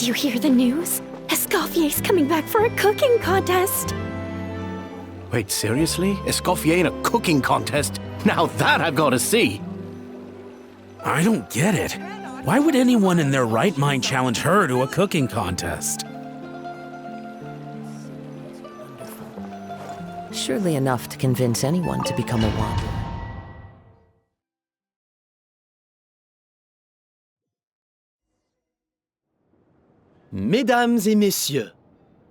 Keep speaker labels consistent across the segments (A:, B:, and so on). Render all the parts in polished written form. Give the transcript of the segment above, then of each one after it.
A: you hear the news? Escoffier's coming back for a cooking contest.
B: Wait, seriously? Escoffier in a cooking contest? Now that I've got to see!
C: I don't get it. Why would anyone in their right mind challenge her to a cooking contest?
D: Surely enough to convince anyone to become a wanderer.
E: Mesdames et messieurs,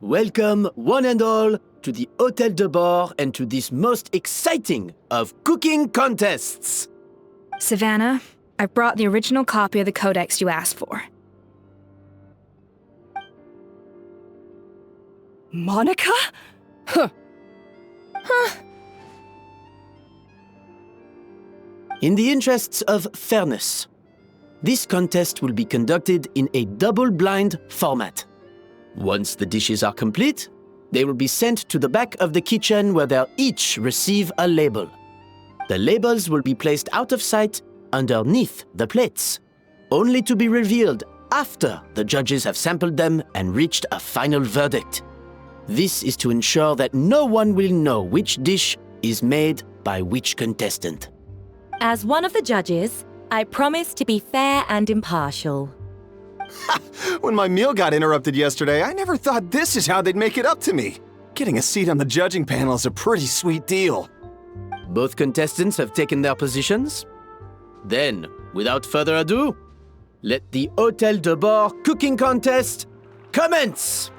E: welcome one and all to the Hôtel de Bord and to this most exciting of cooking contests.
F: Savannah, I've brought the original copy of the codex you asked for.
G: Monica? Huh.
E: In the interests of fairness, this contest will be conducted in a double-blind format. Once the dishes are complete, they will be sent to the back of the kitchen where they'll each receive a label. The labels will be placed out of sight underneath the plates, only to be revealed after the judges have sampled them and reached a final verdict. This is to ensure that no one will know which dish is made by which contestant.
H: As one of the judges, I promise to be fair and impartial.
I: When my meal got interrupted yesterday, I never thought this is how they'd make it up to me. Getting a seat on the judging panel is a pretty sweet deal.
E: Both contestants have taken their positions. Then, without further ado, let the Hôtel de Bord cooking contest commence!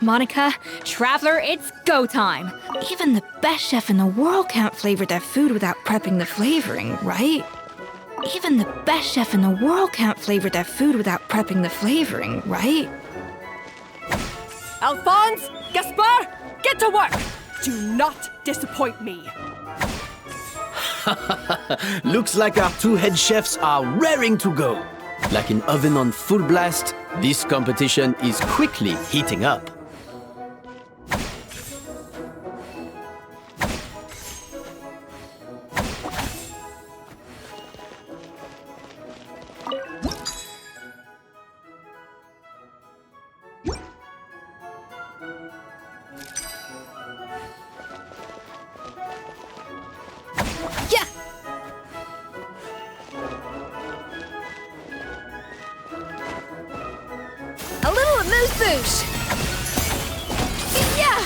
F: Monica, Traveler, it's go time! Even the best chef in the world can't flavor their food without prepping the flavoring, right? Even the best chef in the world can't flavor their food without prepping the flavoring, right?
G: Alphonse! Gaspar! Get to work! Do not disappoint me!
E: Looks like our two head chefs are raring to go. Like an oven on full blast, this competition is quickly heating up.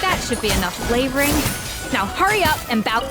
F: That should be enough flavoring. Now hurry up and bow.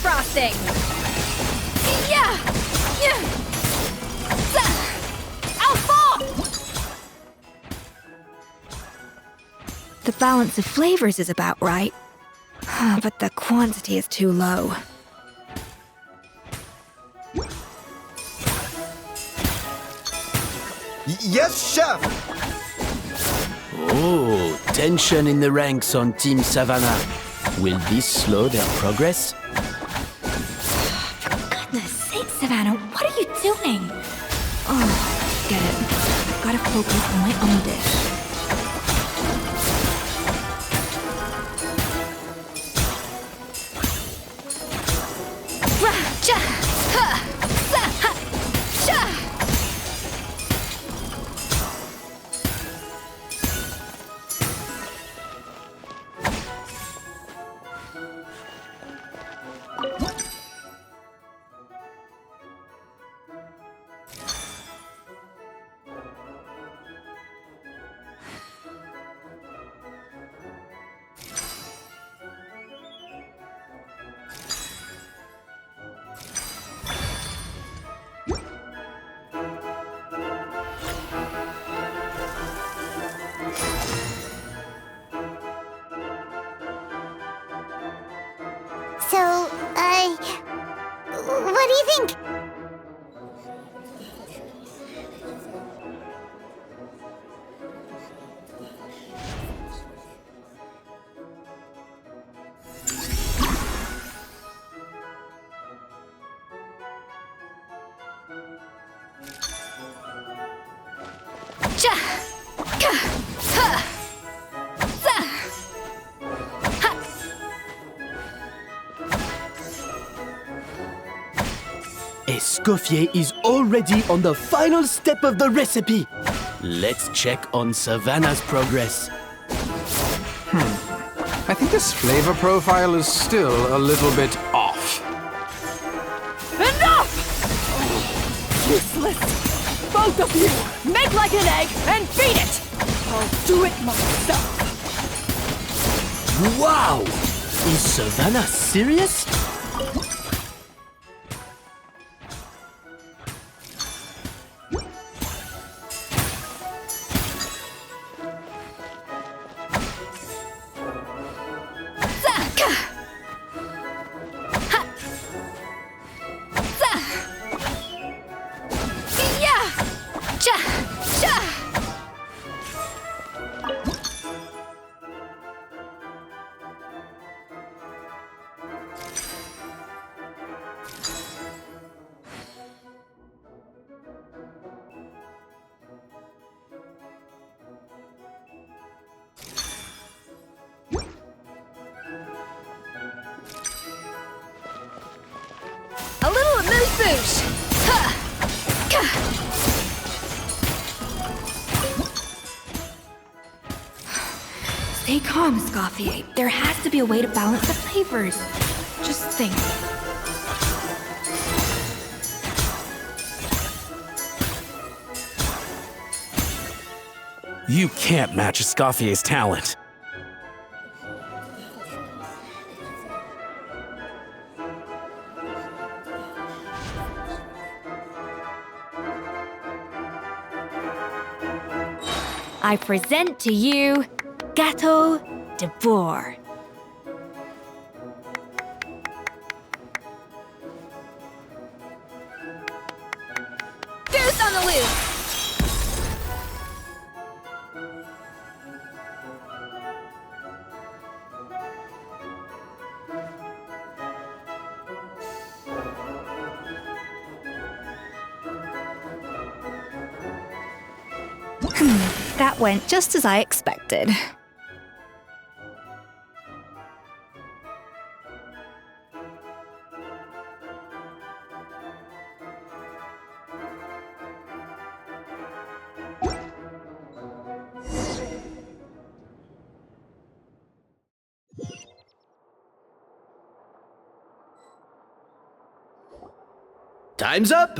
F: Frosting! Yeah! Yeah! Alpha! The balance of flavors is about right, but the quantity is too low.
I: Yes, chef!
E: Oh, tension in the ranks on Team Savannah. Will this slow their progress?
F: Savannah, what are you doing? Oh, get it. I've got to focus on my own dish.
A: you think?
E: Escoffier is already on the final step of the recipe. Let's check on Savannah's progress.
J: I think this flavor profile is still a little bit off.
G: Enough! Useless! Both of you! Make like an egg and beat it! I'll do it myself!
E: Wow! Is Savannah serious?
F: A little amuse-bouche! Stay calm, Escoffier. There has to be a way to balance the flavors. Just think.
C: You can't match Escoffier's talent.
F: I present to you Gâteau de Bourg. Goose on the loose! That went just as I expected.
E: Time's up!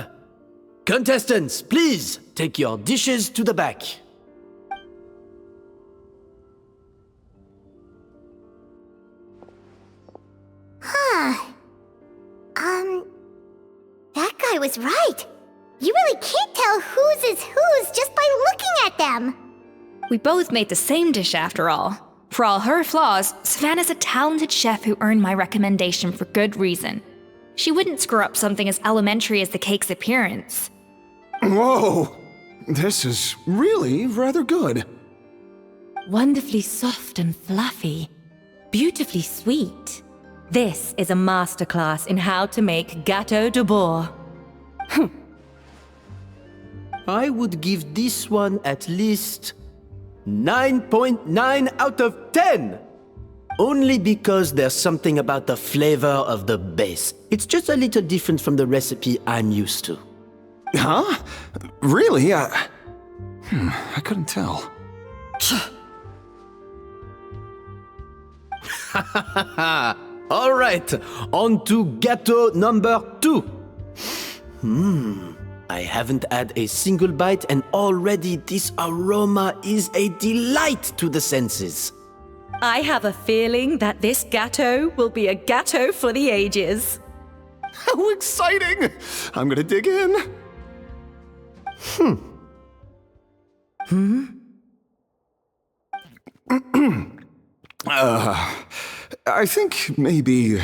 E: Contestants, please take your dishes to the back.
A: That guy was right. You really can't tell whose is whose just by looking at them.
F: We both made the same dish after all. For all her flaws, Savannah's a talented chef who earned my recommendation for good reason. She wouldn't screw up something as elementary as the cake's appearance.
I: Whoa! This is really rather good.
H: Wonderfully soft and fluffy. Beautifully sweet. This is a masterclass in how to make Gâteau de Bourg.
E: I would give this one at least 9.9 out of 10! Only because there's something about the flavor of the base. It's just a little different from the recipe I'm used to.
I: Huh? Really? I couldn't tell.
E: All right, on to gâteau number 2. I haven't had a single bite and already this aroma is a delight to the senses.
H: I have a feeling that this gâteau will be a gâteau for the ages.
I: How exciting! I'm gonna dig in. I think maybe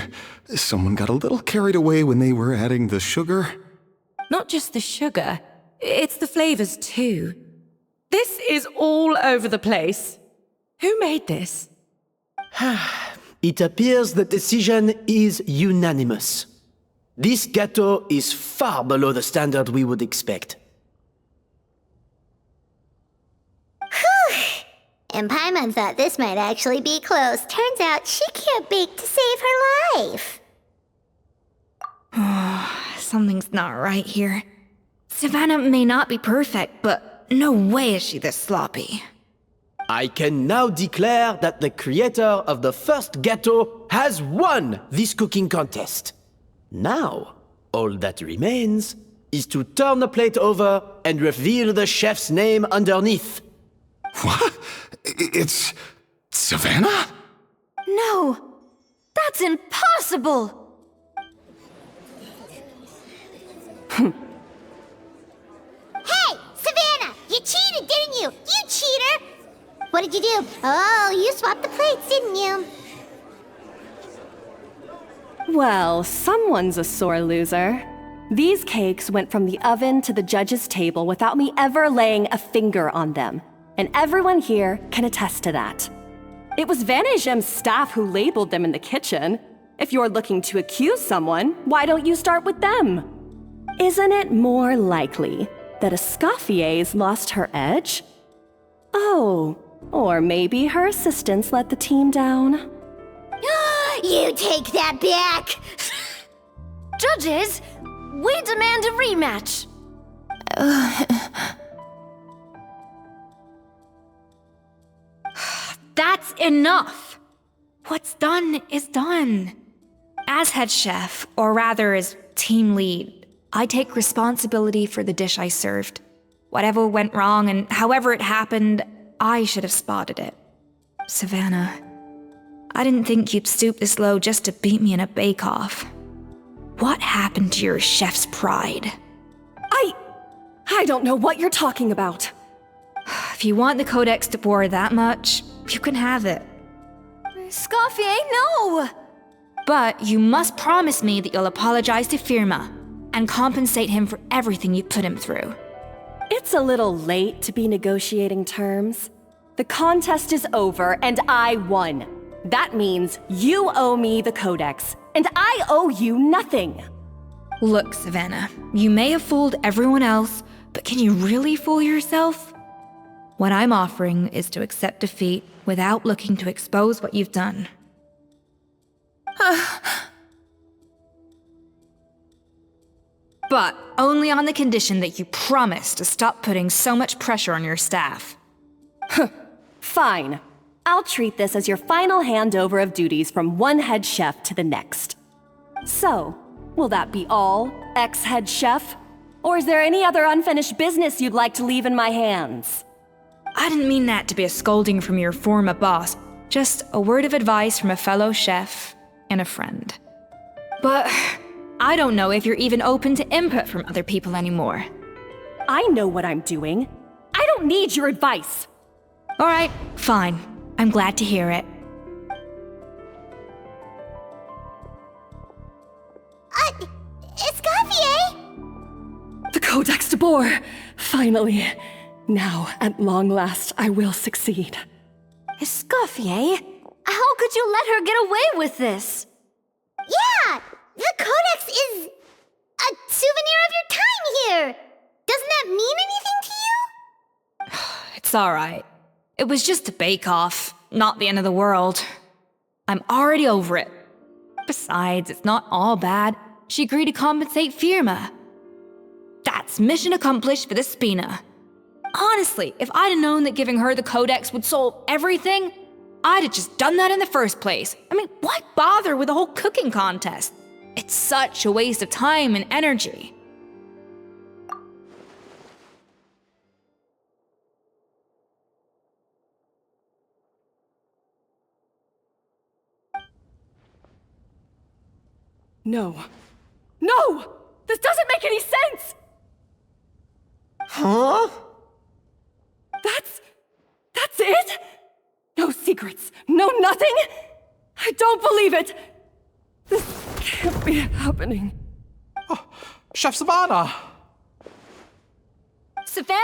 I: someone got a little carried away when they were adding the sugar.
H: Not just the sugar, it's the flavors too. This is all over the place. Who made this?
E: It appears the decision is unanimous. This gâteau is far below the standard we would expect.
A: And Paimon thought this might actually be close. Turns out she can't bake to save her life.
F: Something's not right here. Savannah may not be perfect, but no way is she this sloppy.
E: I can now declare that the creator of the first gâteau has won this cooking contest. Now, all that remains is to turn the plate over and reveal the chef's name underneath.
I: What? It's Savannah?
F: No! That's impossible!
A: Hey, Savannah! You cheated, didn't you? You cheater! What did you do? Oh, you swapped the plates, didn't you?
G: Well, someone's a sore loser. These cakes went from the oven to the judge's table without me ever laying a finger on them. And everyone here can attest to that. It was Vanishem's staff who labeled them in the kitchen. If you're looking to accuse someone, why don't you start with them? Isn't it more likely that Escoffier's lost her edge? Oh, or maybe her assistants let the team down.
A: You take that back!
F: Judges, we demand a rematch! That's enough! What's done is done. As head chef, or rather as team lead, I take responsibility for the dish I served. Whatever went wrong and however it happened, I should have spotted it. Savannah, I didn't think you'd stoop this low just to beat me in a bake-off. What happened to your chef's pride?
G: I don't know what you're talking about.
F: If you want the Codex de Boer that much, you can have it.
A: Escoffier, no!
F: But you must promise me that you'll apologize to Firma and compensate him for everything you put him through.
G: It's a little late to be negotiating terms. The contest is over and I won. That means you owe me the Codex, and I owe you nothing.
F: Look, Savannah, you may have fooled everyone else, but can you really fool yourself? What I'm offering is to accept defeat without looking to expose what you've done. But only on the condition that you promise to stop putting so much pressure on your staff.
G: Fine. I'll treat this as your final handover of duties from one head chef to the next. So, will that be all, ex-head chef? Or is there any other unfinished business you'd like to leave in my hands?
F: I didn't mean that to be a scolding from your former boss, just a word of advice from a fellow chef and a friend. But I don't know if you're even open to input from other people anymore.
G: I know what I'm doing. I don't need your advice.
F: All right, fine. I'm glad to hear it.
A: Escoffier!
G: The Codex de Boer! Finally. Now, at long last, I will succeed.
A: Escoffier? How could you let her get away with this? Yeah! The Codex is a souvenir of your time here! Doesn't that mean anything to you?
F: It's all right. It was just a bake-off, not the end of the world. I'm already over it. Besides, it's not all bad. She agreed to compensate Firma. That's mission accomplished for the Spina. Honestly, if I'd have known that giving her the Codex would solve everything, I'd have just done that in the first place. I mean, why bother with the whole cooking contest? It's such a waste of time and energy.
G: No. No! This doesn't make any sense!
I: Huh?
G: That's it? No secrets, no nothing? I don't believe it! This can't be happening.
J: Oh, Chef Savannah!
F: Savannah?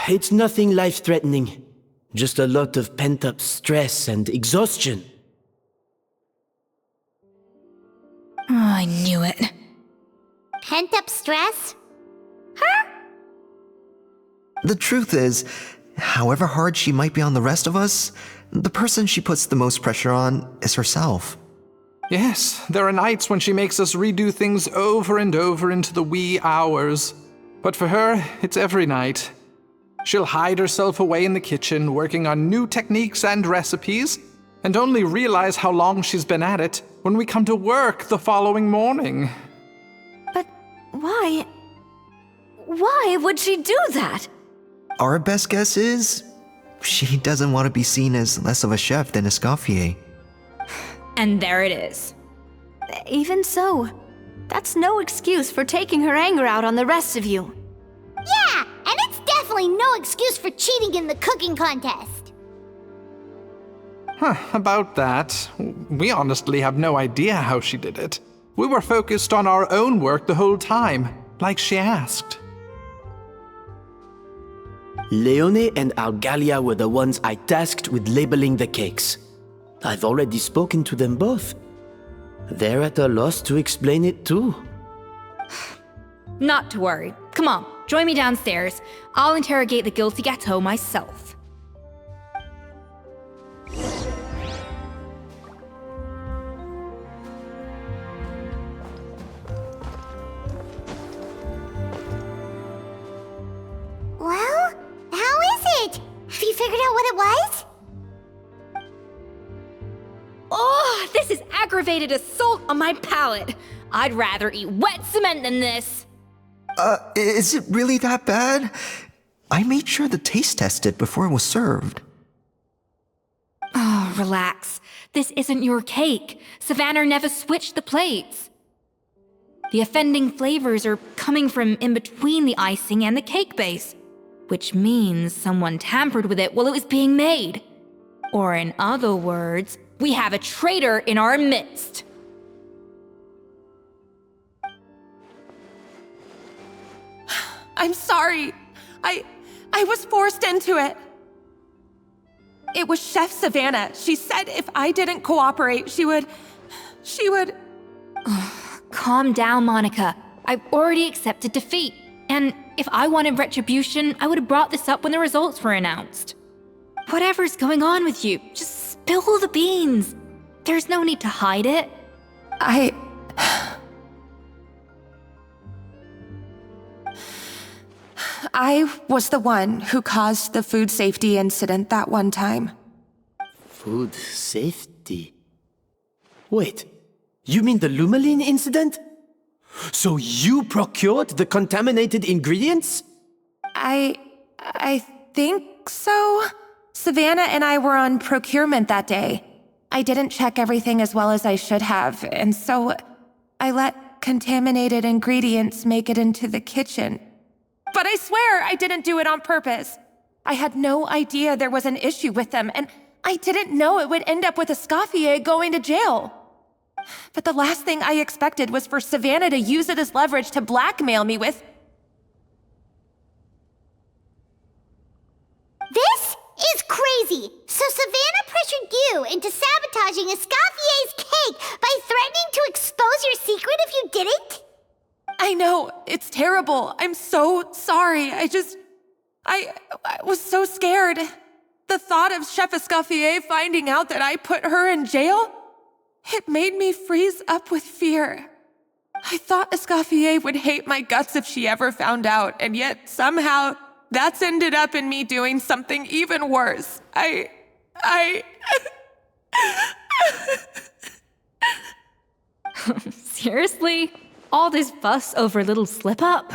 E: It's nothing life-threatening. Just a lot of pent-up stress and exhaustion.
F: Oh, I knew it.
A: Pent-up stress?
K: The truth is, however hard she might be on the rest of us, the person she puts the most pressure on is herself.
J: Yes, there are nights when she makes us redo things over and over into the wee hours. But for her, it's every night. She'll hide herself away in the kitchen, working on new techniques and recipes, and only realize how long she's been at it when we come to work the following morning.
F: But why? Why would she do that?
K: Our best guess is, she doesn't want to be seen as less of a chef than Escoffier.
F: And there it is.
A: Even so, that's no excuse for taking her anger out on the rest of you. Yeah, and it's definitely no excuse for cheating in the cooking contest.
J: About that, we honestly have no idea how she did it. We were focused on our own work the whole time, like she asked.
E: Leone and Algalia were the ones I tasked with labeling the cakes. I've already spoken to them both. They're at a loss to explain it too.
F: Not to worry. Come on, join me downstairs. I'll interrogate the guilty gâteau myself.
A: Well, how is it? Have you figured out what it was?
F: Oh, this is aggravated assault on my palate. I'd rather eat wet cement than this.
K: Is it really that bad? I made sure to taste test it before it was served.
F: Oh, relax. This isn't your cake. Savannah never switched the plates. The offending flavors are coming from in between the icing and the cake base, which means someone tampered with it while it was being made. Or in other words, we have a traitor in our midst.
L: I'm sorry. I was forced into it. It was Chef Savannah. She said if I didn't cooperate, she would...
F: Calm down, Monica. I've already accepted defeat. And if I wanted retribution, I would have brought this up when the results were announced. Whatever's going on with you, just spill the beans. There's no need to hide it.
L: I was the one who caused the food safety incident that one time.
E: Food safety? Wait, you mean the Lumaline incident? So you procured the contaminated ingredients?
L: I think so. Savannah and I were on procurement that day. I didn't check everything as well as I should have, and so I let contaminated ingredients make it into the kitchen. But I swear I didn't do it on purpose. I had no idea there was an issue with them, and I didn't know it would end up with Escoffier going to jail. But the last thing I expected was for Savannah to use it as leverage to blackmail me with...
A: This is crazy! So Savannah pressured you into sabotaging Escoffier's cake by threatening to expose your secret if you didn't?
L: I know, it's terrible. I'm so sorry. I was so scared. The thought of Chef Escoffier finding out that I put her in jail, it made me freeze up with fear. I thought Escoffier would hate my guts if she ever found out, and yet somehow that's ended up in me doing something even worse.
F: Seriously? All this fuss over a little slip-up?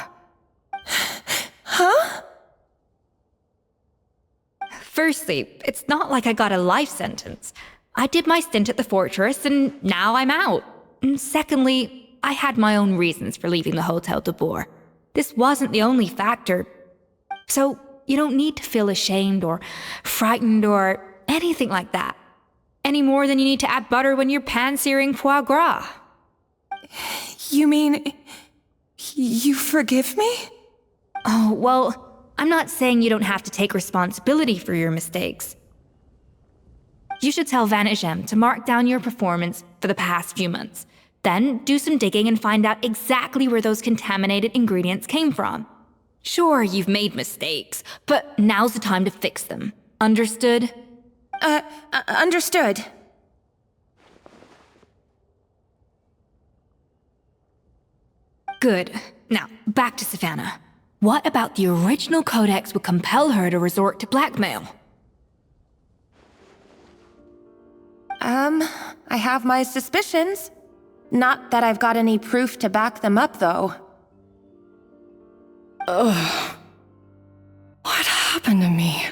L: Huh?
F: Firstly, it's not like I got a life sentence. I did my stint at the fortress, and now I'm out. And secondly, I had my own reasons for leaving the Hotel de Boer. This wasn't the only factor. So you don't need to feel ashamed or frightened or anything like that. Any more than you need to add butter when you're pan-searing foie gras.
L: You mean... you forgive me?
F: Oh, well, I'm not saying you don't have to take responsibility for your mistakes. You should tell Vanagem to mark down your performance for the past few months. Then do some digging and find out exactly where those contaminated ingredients came from. Sure, you've made mistakes, but now's the time to fix them. Understood?
L: Understood.
F: Good. Now, back to Savannah. What about the original codex would compel her to resort to blackmail?
L: I have my suspicions. Not that I've got any proof to back them up, though.
G: Ugh. What happened to me?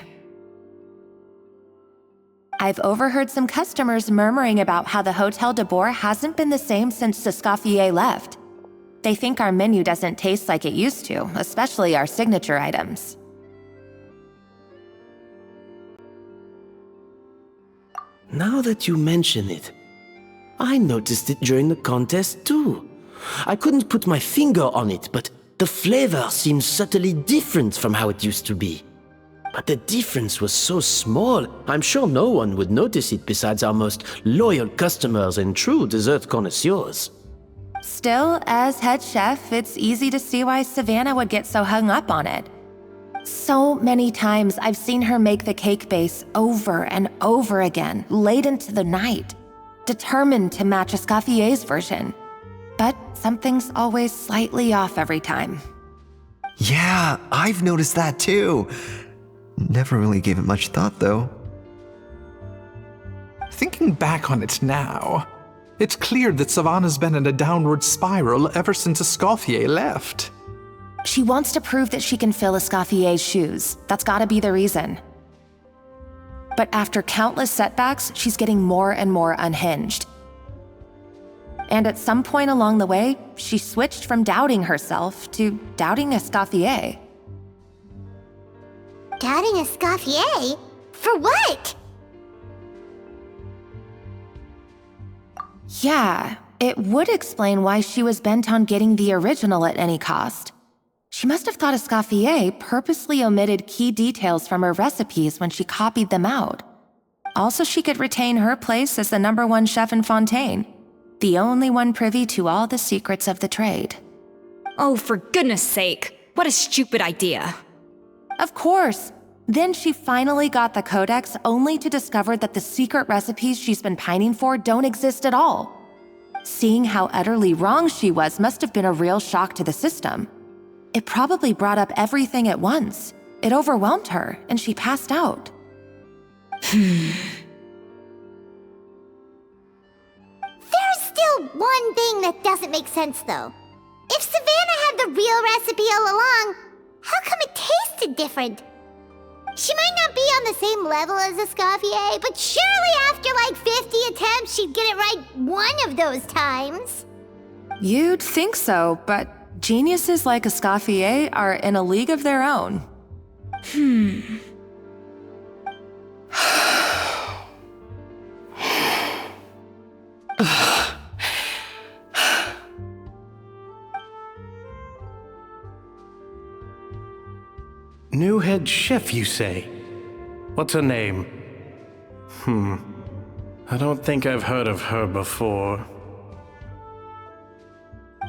L: I've overheard some customers murmuring about how the Hotel de Boer hasn't been the same since Escoffier left. They think our menu doesn't taste like it used to, especially our signature items.
E: Now that you mention it, I noticed it during the contest too. I couldn't put my finger on it, but the flavor seems subtly different from how it used to be. But the difference was so small, I'm sure no one would notice it besides our most loyal customers and true dessert connoisseurs.
L: Still, as head chef, it's easy to see why Savannah would get so hung up on it. So many times I've seen her make the cake base over and over again, late into the night, determined to match Escoffier's version. But something's always slightly off every time.
K: Yeah, I've noticed that too. Never really gave it much thought, though.
J: Thinking back on it now, it's clear that Savannah's been in a downward spiral ever since Escoffier left.
L: She wants to prove that she can fill Escoffier's shoes. That's gotta be the reason. But after countless setbacks, she's getting more and more unhinged. And at some point along the way, she switched from doubting herself to doubting Escoffier.
A: Doubting Escoffier? For what?
L: Yeah, it would explain why she was bent on getting the original at any cost. She must have thought Escoffier purposely omitted key details from her recipes when she copied them out. Also, she could retain her place as the #1 chef in Fontaine, the only one privy to all the secrets of the trade.
F: Oh, for goodness sake, what a stupid idea.
L: Of course. Then she finally got the codex only to discover that the secret recipes she's been pining for don't exist at all. Seeing how utterly wrong she was must have been a real shock to the system. It probably brought up everything at once. It overwhelmed her, and she passed out.
A: There's still one thing that doesn't make sense, though. If Savannah had the real recipe all along, how come it tasted different? She might not be on the same level as Escoffier, but surely after like 50 attempts, she'd get it right one of those times.
L: You'd think so, but geniuses like Escoffier are in a league of their own.
B: New head chef, you say? What's her name? I don't think I've heard of her before.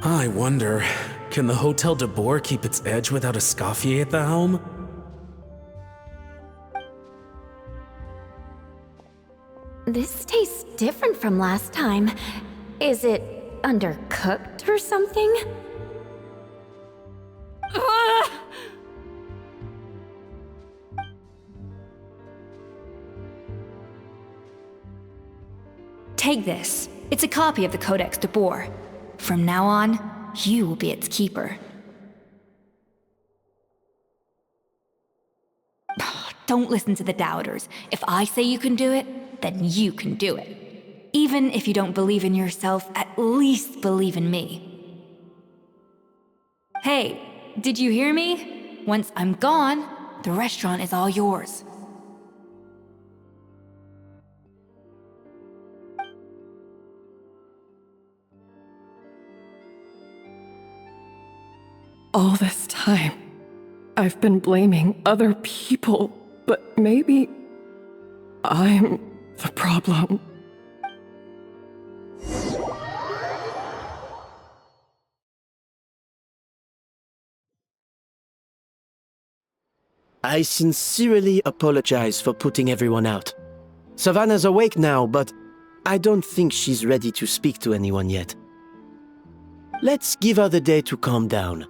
C: I wonder, can the Hotel de Boer keep its edge without Escoffier at the helm?
H: This tastes different from last time. Is it undercooked or something?
F: Take this. It's a copy of the Codex de Boer. From now on, you will be its keeper. Don't listen to the doubters. If I say you can do it, then you can do it. Even if you don't believe in yourself, at least believe in me. Hey, did you hear me? Once I'm gone, the restaurant is all yours.
G: All this time, I've been blaming other people, but maybe I'm the problem.
E: I sincerely apologize for putting everyone out. Savannah's awake now, but I don't think she's ready to speak to anyone yet. Let's give her the day to calm down.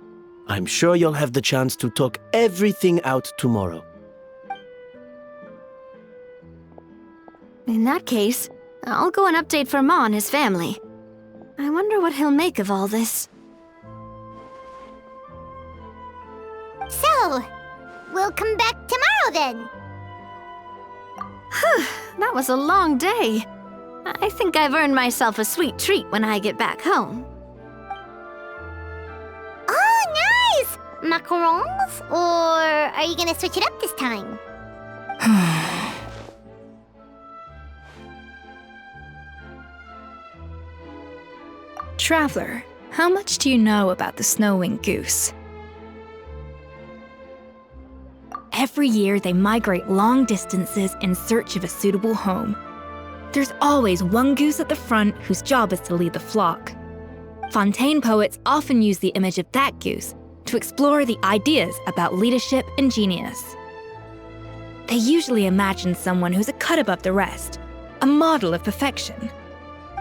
E: I'm sure you'll have the chance to talk everything out tomorrow.
A: In that case, I'll go and update for Ma and his family. I wonder what he'll make of all this.
M: So, we'll come back tomorrow then.
A: That was a long day. I think I've earned myself a sweet treat when I get back home.
M: Oh, nice! Macarons? Or are you gonna switch it up this time?
F: Traveler, how much do you know about the snow-winged goose? Every year, they migrate long distances in search of a suitable home. There's always one goose at the front whose job is to lead the flock. Fontaine poets often use the image of that goose to explore the ideas about leadership and genius. They usually imagine someone who's a cut above the rest, a model of perfection.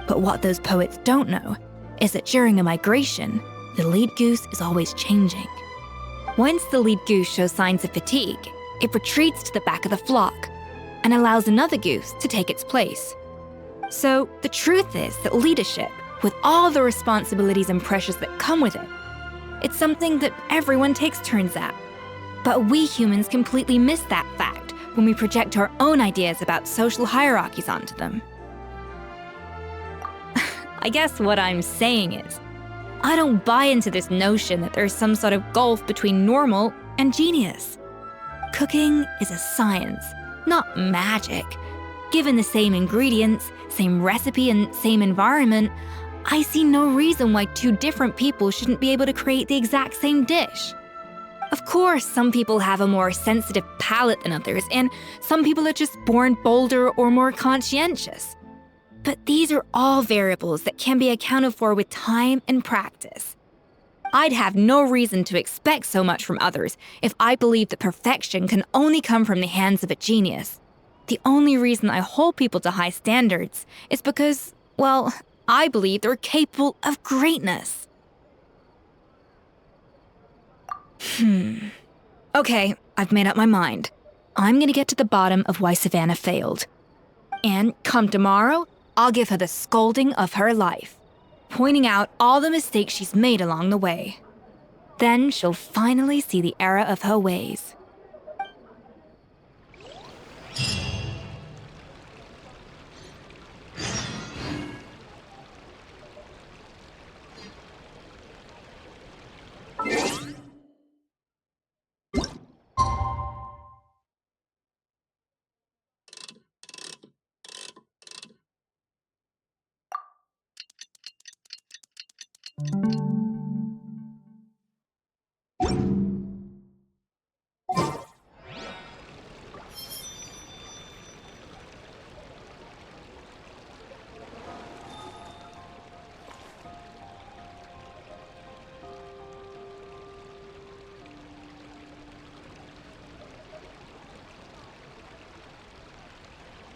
F: But what those poets don't know is that during a migration, the lead goose is always changing. Once the lead goose shows signs of fatigue, it retreats to the back of the flock and allows another goose to take its place. So the truth is that leadership, with all the responsibilities and pressures that come with it, it's something that everyone takes turns at. But we humans completely miss that fact when we project our own ideas about social hierarchies onto them. I guess what I'm saying is, I don't buy into this notion that there's some sort of gulf between normal and genius. Cooking is a science, not magic. Given the same ingredients, same recipe, and same environment, I see no reason why two different people shouldn't be able to create the exact same dish. Of course, some people have a more sensitive palate than others, and some people are just born bolder or more conscientious. But these are all variables that can be accounted for with time and practice. I'd have no reason to expect so much from others if I believed that perfection can only come from the hands of a genius. The only reason I hold people to high standards is because, well, I believe they're capable of greatness. Okay, I've made up my mind. I'm gonna get to the bottom of why Savannah failed. And come tomorrow, I'll give her the scolding of her life, pointing out all the mistakes she's made along the way. Then she'll finally see the error of her ways.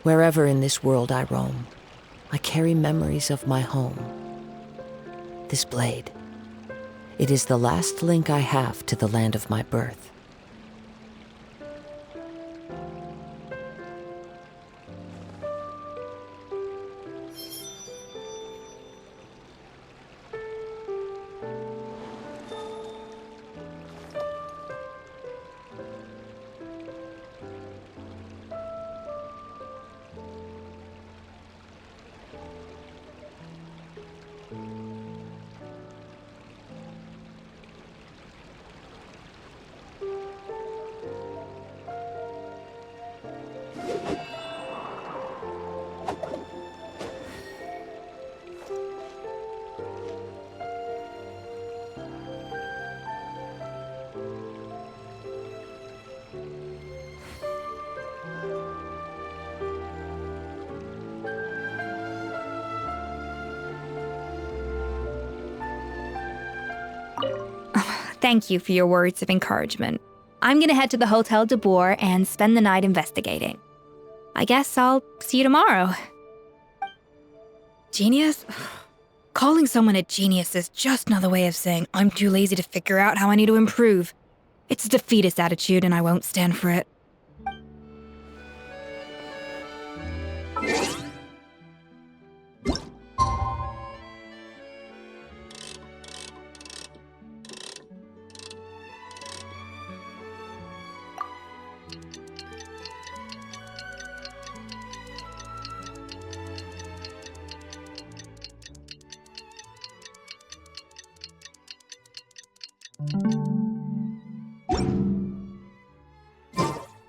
D: Wherever in this world I roam, I carry memories of my home. This blade, it is the last link I have to the land of my birth.
F: Thank you for your words of encouragement. I'm gonna head to the Hotel de Boer and spend the night investigating. I guess I'll see you tomorrow. Genius? Calling someone a genius is just another way of saying I'm too lazy to figure out how I need to improve. It's a defeatist attitude and I won't stand for it.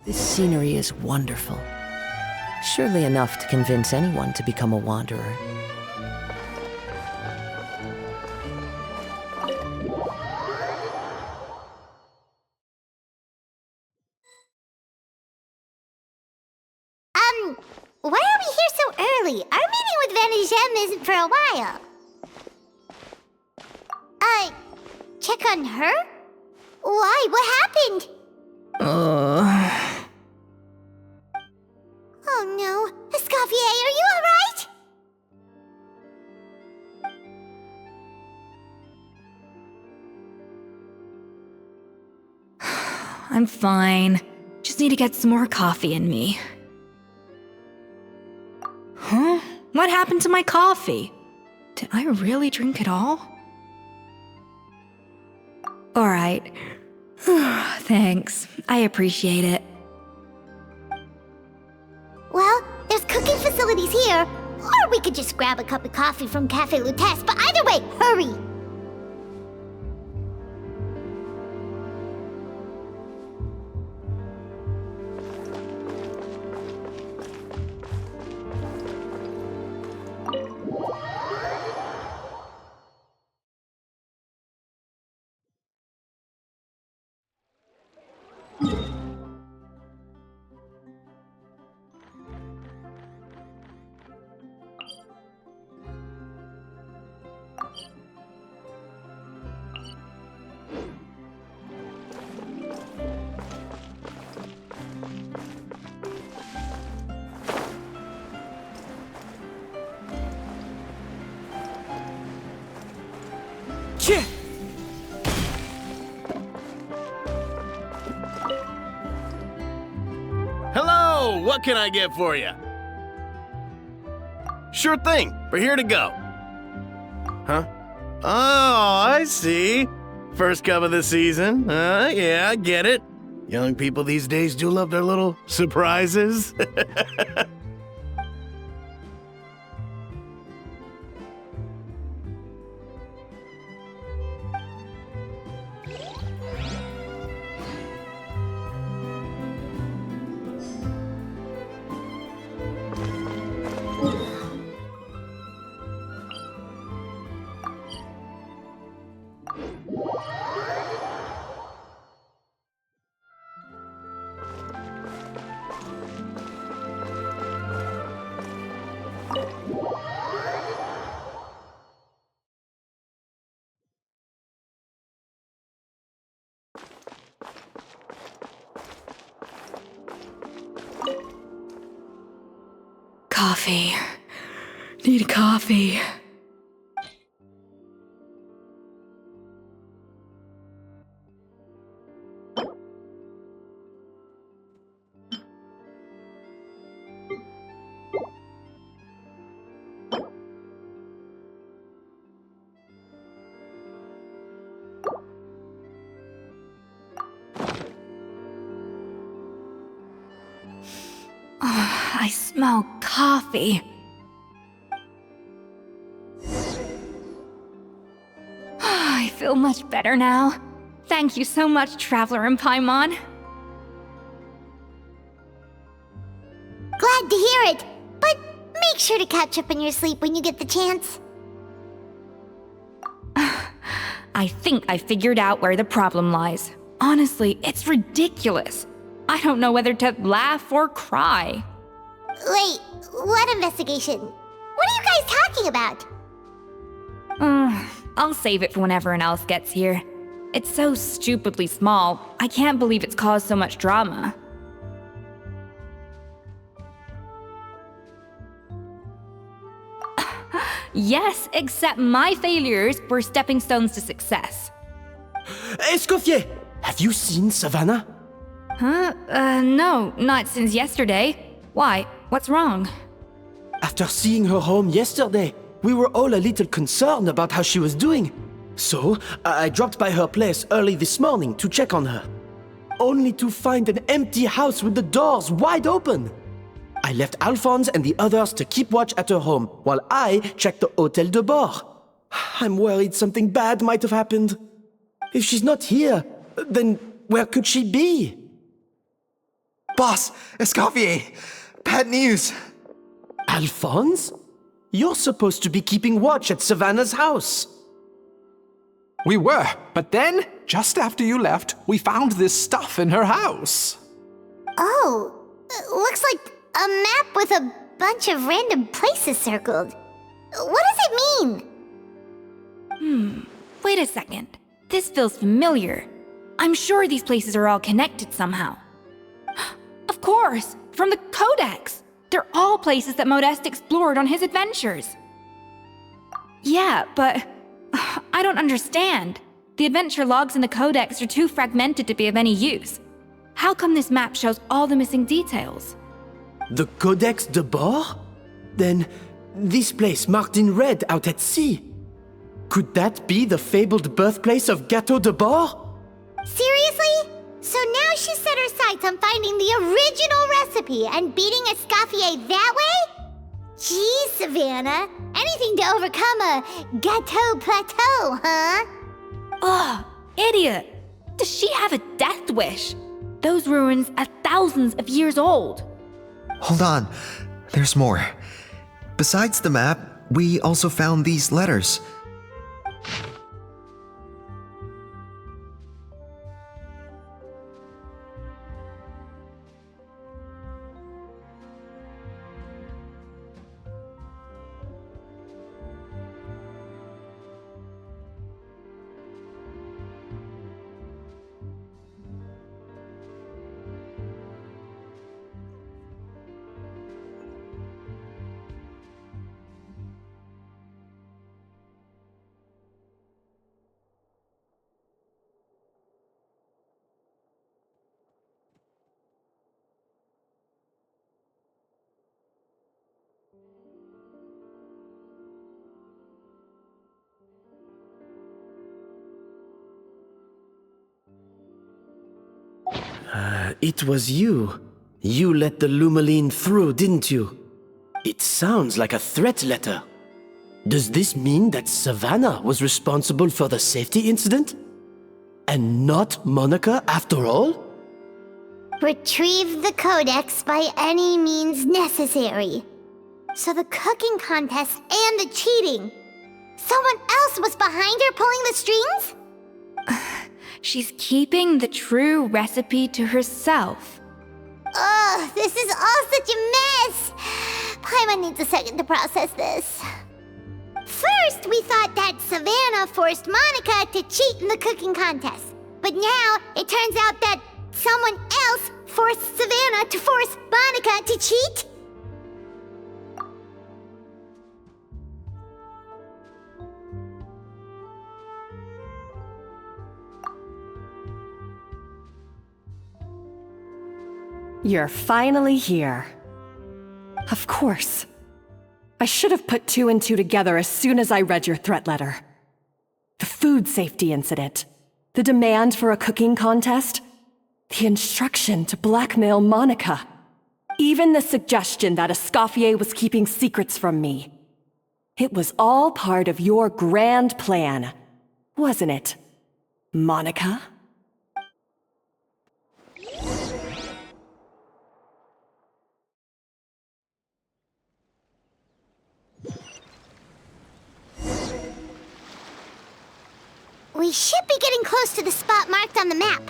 D: This scenery is wonderful. Surely enough to convince anyone to become a wanderer.
M: Why are we here so early? Our meeting with Vanigem isn't for a while. Check on her? Why? What happened? Oh no. Escoffier, are you alright?
F: I'm fine. Just need to get some more coffee in me. Huh? What happened to my coffee? Did I really drink it all? Alright. Thanks. I appreciate it.
M: Well, there's cooking facilities here. Or we could just grab a cup of coffee from Cafe Lutece, but either way, hurry!
B: Hello! What can I get for you? Sure thing. We're here to go. Huh? Oh, I see. First cup of the season. Yeah, I get it. Young people these days do love their little surprises.
F: Coffee. Need coffee. I smell coffee. I feel much better now. Thank you so much, Traveler in Paimon.
M: Glad to hear it, but make sure to catch up on your sleep when you get the chance.
F: I think I figured out where the problem lies. Honestly, it's ridiculous. I don't know whether to laugh or cry.
M: Wait, what investigation? What are you guys talking about?
F: I'll save it for when everyone else gets here. It's so stupidly small. I can't believe it's caused so much drama. Yes, except my failures were stepping stones to success.
E: Escoffier! Have you seen Savannah?
F: No, not since yesterday. Why? What's wrong?
E: After seeing her home yesterday, we were all a little concerned about how she was doing. So, I dropped by her place early this morning to check on her. Only to find an empty house with the doors wide open. I left Alphonse and the others to keep watch at her home, while I checked the Hôtel de Bord. I'm worried something bad might have happened. If she's not here, then where could she be?
K: Boss, Escoffier, bad news.
E: Alphonse? You're supposed to be keeping watch at Savannah's house.
J: We were, but then, just after you left, we found this stuff in her house.
M: Oh, looks like a map with a bunch of random places circled. What does it mean?
F: Wait a second. This feels familiar. I'm sure these places are all connected somehow. Of course, from the Codex. They're all places that Modeste explored on his adventures. Yeah, but I don't understand. The adventure logs in the Codex are too fragmented to be of any use. How come this map shows all the missing details?
E: The Codex de Bord? Then, this place marked in red out at sea. Could that be the fabled birthplace of Gâteau de Bord?
M: Seriously? So now she set her sights on finding the original recipe and beating Escoffier that way? Geez, Savannah. Anything to overcome a Gâteau plateau, huh?
F: Ugh, idiot! Does she have a death wish? Those ruins are thousands of years old.
K: Hold on, there's more. Besides the map, we also found these letters.
E: It was you. You let the Lumaline through, didn't you? It sounds like a threat letter. Does this mean that Savannah was responsible for the safety incident? And not Monica after all?
M: Retrieve the Codex by any means necessary. So the cooking contest and the cheating. Someone else was behind her pulling the strings?
F: She's keeping the true recipe to herself.
M: Ugh, this is all such a mess. Paimon needs a second to process this. First, we thought that Savannah forced Monica to cheat in the cooking contest. But now, it turns out that someone else forced Savannah to force Monica to cheat?
G: You're finally here. Of course. I should have put two and two together as soon as I read your threat letter. The food safety incident, the demand for a cooking contest, the instruction to blackmail Monica, even the suggestion that Escoffier was keeping secrets from me. It was all part of your grand plan, wasn't it, Monica?
M: We should be getting close to the spot marked on the map.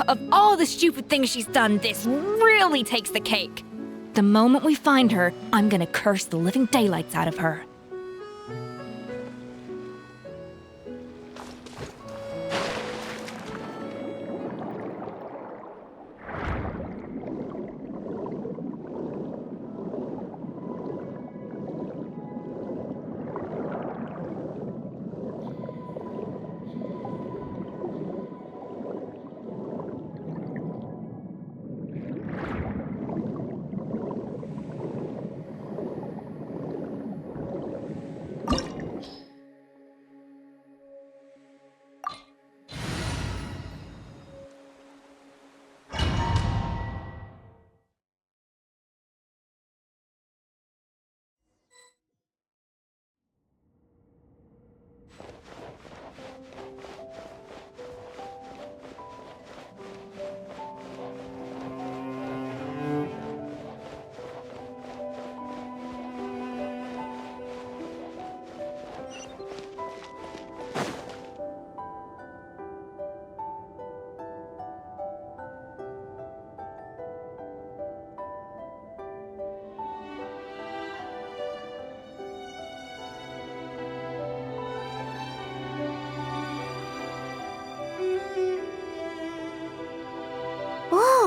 F: Of all the stupid things she's done, this really takes the cake. The moment we find her, I'm gonna curse the living daylights out of her.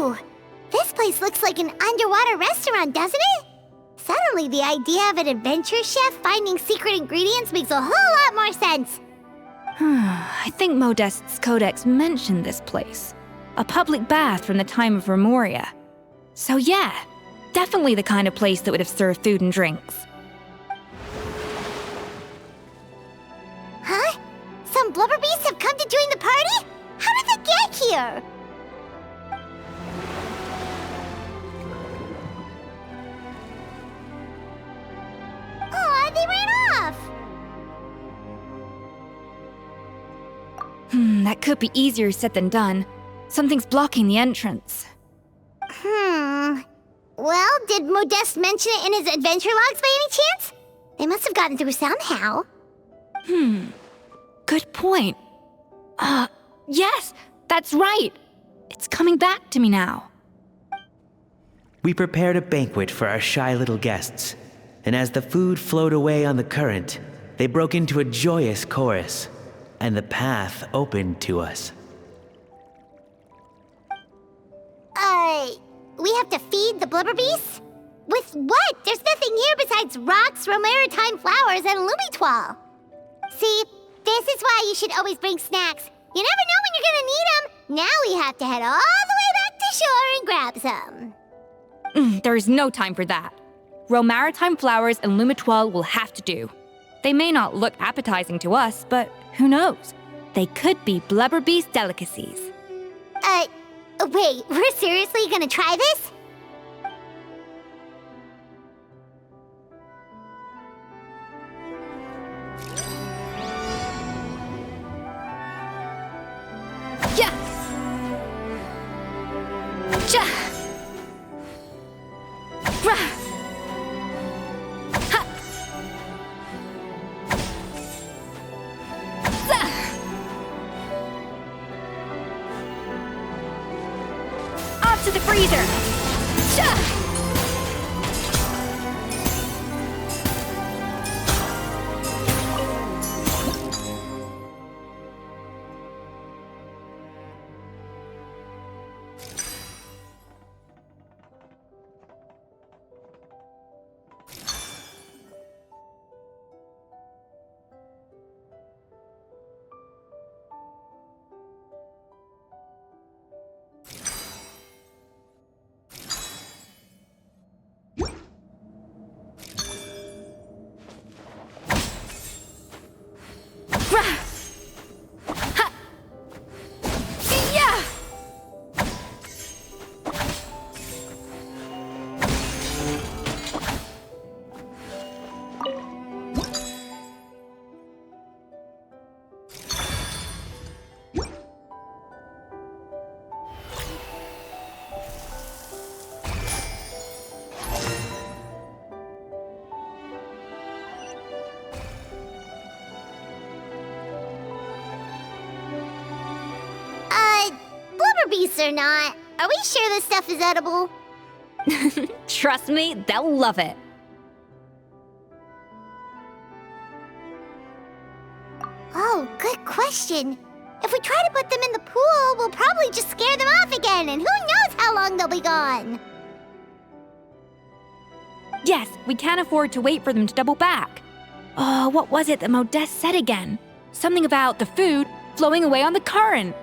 M: Ooh, this place looks like an underwater restaurant, doesn't it? Suddenly, the idea of an adventure chef finding secret ingredients makes a whole lot more sense.
F: I think Modest's codex mentioned this place. A public bath from the time of Remoria. So yeah, definitely the kind of place that would have served food and drinks.
M: Huh? Some blubber beasts have come to join the party? How did they get here? Aw, they ran off!
F: That could be easier said than done. Something's blocking the entrance.
M: Well, did Modeste mention it in his adventure logs by any chance? They must have gotten through somehow.
F: Good point. Yes, that's right. It's coming back to me now.
N: We prepared a banquet for our shy little guests, and as the food flowed away on the current, they broke into a joyous chorus, and the path opened to us.
M: We have to feed the blubber beasts? With what? There's nothing here besides rocks, romaritime flowers, and lumitoile. See, this is why you should always bring snacks. You never know when you're gonna need them. Now we have to head all the way back to shore and grab some.
F: There is no time for that. Romaritime flowers and lumitoile will have to do. They may not look appetizing to us, but who knows? They could be blubber beast delicacies.
M: Wait, we're seriously gonna try this?
F: Yeah! Ja! Rah! Ha! Za! Off to the freezer! Ja!
M: Beasts or not, are we sure this stuff is edible?
F: Trust me, they'll love it.
M: Oh, good question. If we try to put them in the pool, we'll probably just scare them off again, and who knows how long they'll be gone.
F: Yes, we can't afford to wait for them to double back. Oh, what was it that Modeste said again? Something about the food flowing away on the current.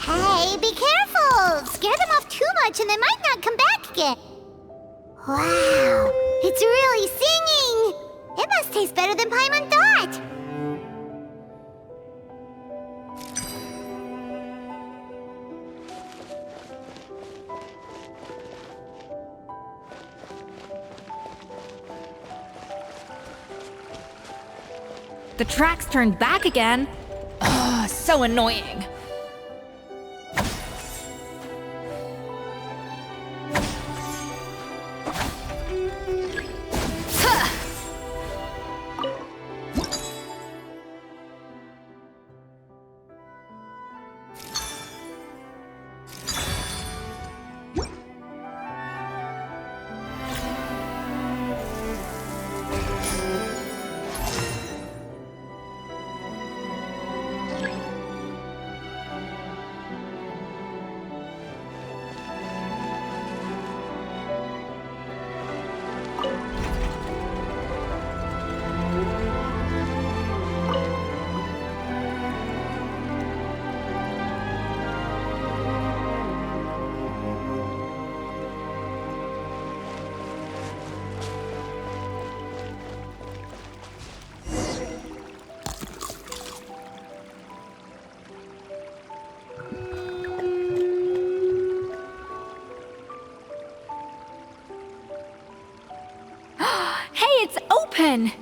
M: Hey, be careful! Scare them off too much and they might not come back again. Wow, it's really singing! It must taste better than Paimon thought!
F: The track's turned back again. Ugh, so annoying. Hey, it's open!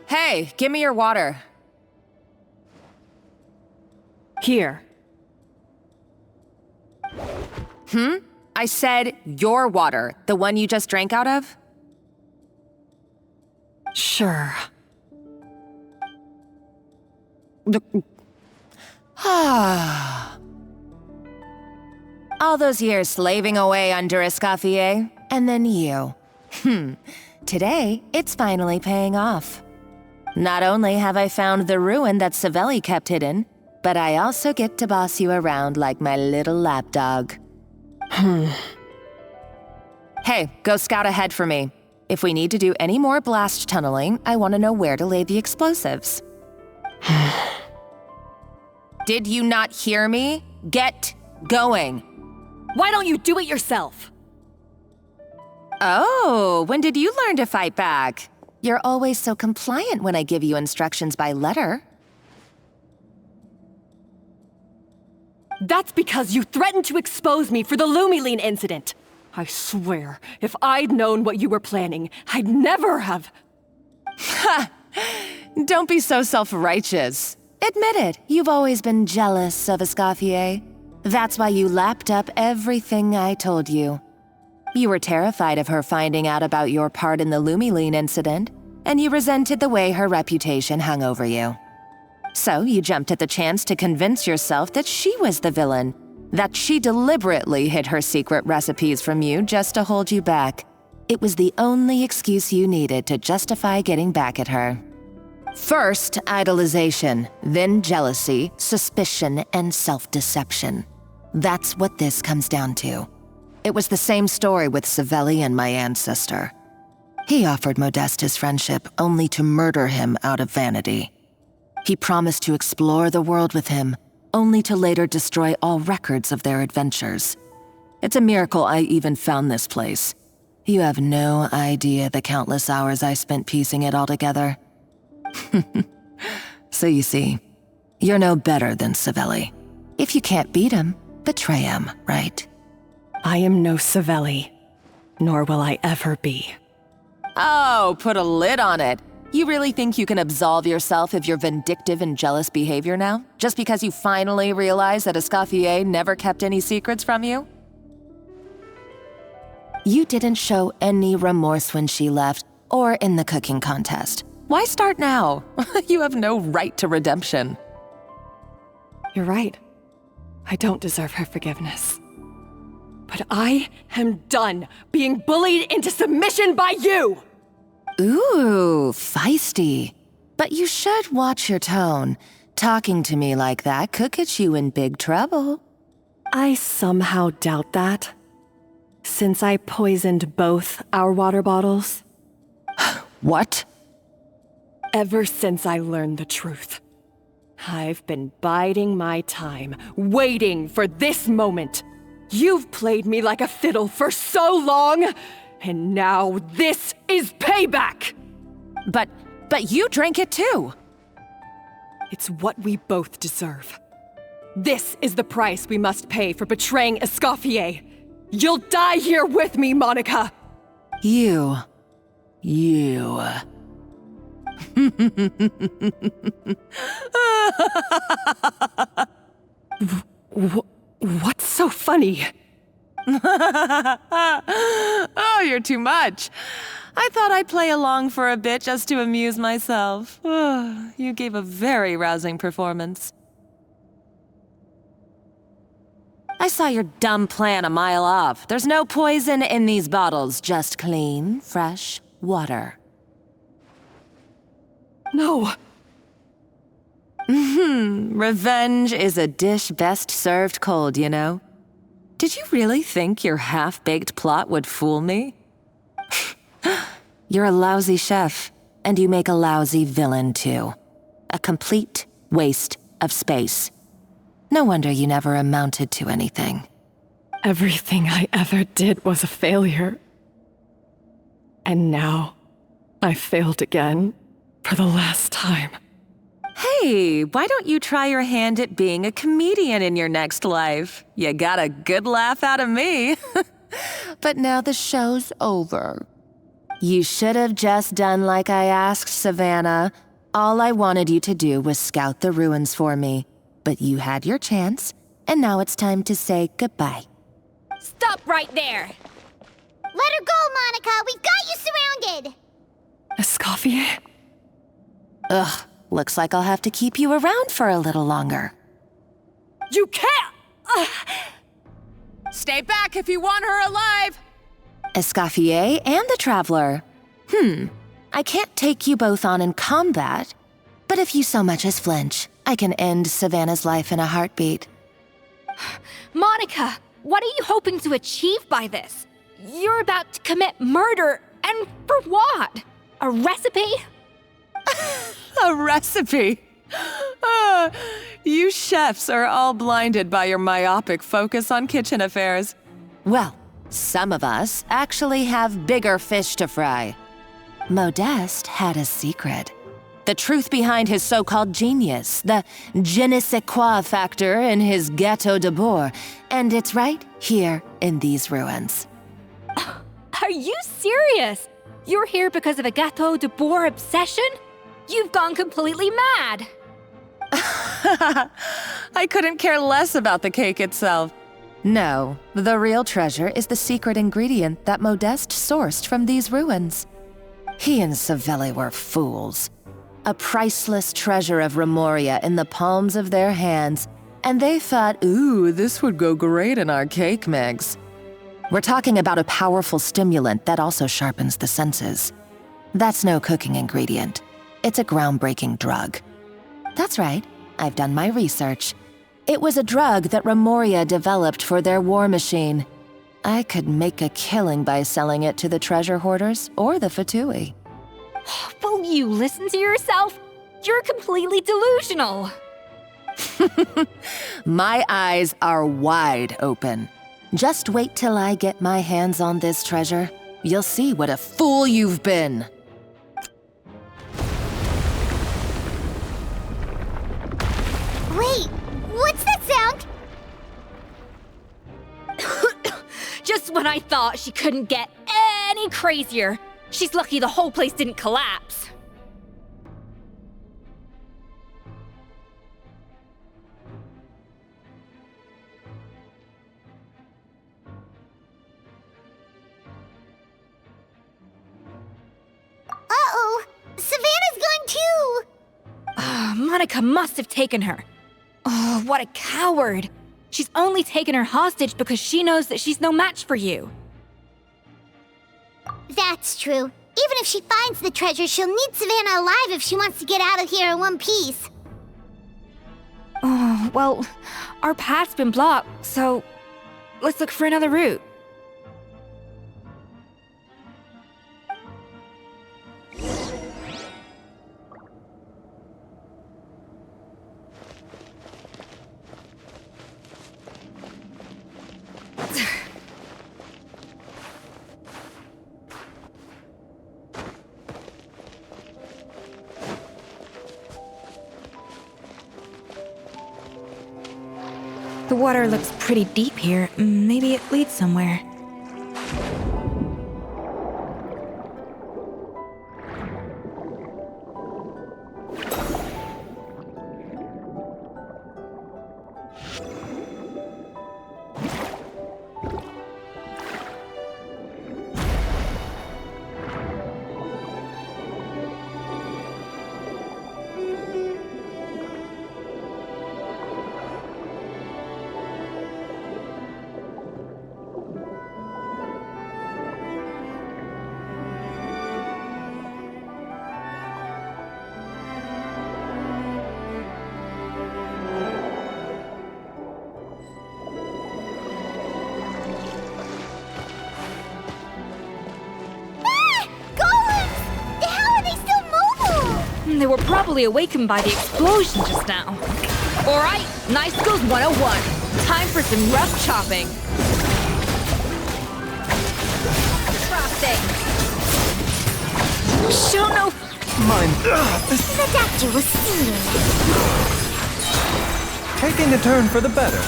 L: Hey, give me your water.
G: Here.
L: I said your water, the one you just drank out of?
G: Sure.
L: All those years slaving away under Escoffier, and then you. Today, it's finally paying off. Not only have I found the ruin that Savelli kept hidden, but I also get to boss you around like my little lapdog. Hey, go scout ahead for me. If we need to do any more blast tunneling, I want to know where to lay the explosives. Did you not hear me? Get going.
G: Why don't you do it yourself?
L: Oh, when did you learn to fight back? You're always so compliant when I give you instructions by letter.
G: That's because you threatened to expose me for the Lumiline incident. I swear, if I'd known what you were planning, I'd never have...
L: Ha! Don't be so self-righteous. Admit it, you've always been jealous of Escoffier. That's why you lapped up everything I told you. You were terrified of her finding out about your part in the Lumiline incident, and you resented the way her reputation hung over you. So you jumped at the chance to convince yourself that she was the villain, that she deliberately hid her secret recipes from you just to hold you back. It was the only excuse you needed to justify getting back at her. First, idolization, then jealousy, suspicion, and self-deception. That's what this comes down to. It was the same story with Savelli and my ancestor. He offered Modeste his friendship only to murder him out of vanity. He promised to explore the world with him, only to later destroy all records of their adventures. It's a miracle I even found this place. You have no idea the countless hours I spent piecing it all together. So you see, you're no better than Savelli. If you can't beat him, betray him, right?
G: I am no Savelli, nor will I ever be.
L: Oh, put a lid on it. You really think you can absolve yourself of your vindictive and jealous behavior now? Just because you finally realize that Escoffier never kept any secrets from you? You didn't show any remorse when she left, or in the cooking contest. Why start now? You have no right to redemption.
G: You're right. I don't deserve her forgiveness. But I am done being bullied into submission by you!
L: Ooh, feisty. But you should watch your tone. Talking to me like that could get you in big trouble.
G: I somehow doubt that. Since I poisoned both our water bottles.
L: What?
G: Ever since I learned the truth, I've been biding my time, waiting for this moment. You've played me like a fiddle for so long, and now this is payback!
L: But you drank it too!
G: It's what we both deserve. This is the price we must pay for betraying Escoffier. You'll die here with me, Monica!
L: You.
G: What's so funny?
L: Oh, you're too much. I thought I'd play along for a bit just to amuse myself. You gave a very rousing performance. I saw your dumb plan a mile off. There's no poison in these bottles, just clean, fresh water.
G: No.
L: Revenge is a dish best served cold, you know. Did you really think your half-baked plot would fool me? You're a lousy chef, and you make a lousy villain, too. A complete waste of space. No wonder you never amounted to anything.
G: Everything I ever did was a failure. And now, I failed again, for the last time.
L: Hey, why don't you try your hand at being a comedian in your next life? You got a good laugh out of me. But now the show's over. You should have just done like I asked, Savannah. All I wanted you to do was scout the ruins for me. But you had your chance, and now it's time to say goodbye.
F: Stop right there!
M: Let her go, Monica! We've got you surrounded!
G: Escoffier?
L: Ugh, looks like I'll have to keep you around for a little longer.
G: You can't!
L: Stay back if you want her alive! Escoffier and the Traveler. I can't take you both on in combat, but if you so much as flinch, I can end Savannah's life in a heartbeat.
F: Monica, what are you hoping to achieve by this? You're about to commit murder, and for what? A recipe?
L: A recipe? You chefs are all blinded by your myopic focus on kitchen affairs. Well, some of us actually have bigger fish to fry. Modeste had a secret. The truth behind his so-called genius, the je ne sais quoi factor in his Gâteau de Bourg, and it's right here in these ruins.
F: Are you serious? You're here because of a Gâteau de Bourg obsession? You've gone completely mad!
L: I couldn't care less about the cake itself. No, the real treasure is the secret ingredient that Modeste sourced from these ruins. He and Savelli were fools. A priceless treasure of Remoria in the palms of their hands, and they thought, ooh, this would go great in our cake mix. We're talking about a powerful stimulant that also sharpens the senses. That's no cooking ingredient. It's a groundbreaking drug. That's right, I've done my research. It was a drug that Remoria developed for their war machine. I could make a killing by selling it to the treasure hoarders or the Fatui.
F: Will you listen to yourself? You're completely delusional.
L: My eyes are wide open. Just wait till I get my hands on this treasure. You'll see what a fool you've been.
M: Wait, what's that sound?
F: Just when I thought she couldn't get any crazier. She's lucky the whole place didn't collapse.
M: Uh-oh, Savannah's gone too!
F: Monica must have taken her. Oh, what a coward. She's only taken her hostage because she knows that she's no match for you.
M: That's true. Even if she finds the treasure, she'll need Savannah alive if she wants to get out of here in one piece.
F: Oh, well, our path's been blocked, so let's look for another route. The water looks pretty deep here. Maybe it leads somewhere. They were probably awakened by the explosion just now. Alright, Nice Skills 101. Time for some rough chopping. Frosting. Show no...
O: Mine.
M: The doctor was singing.
O: Taking a turn for the better.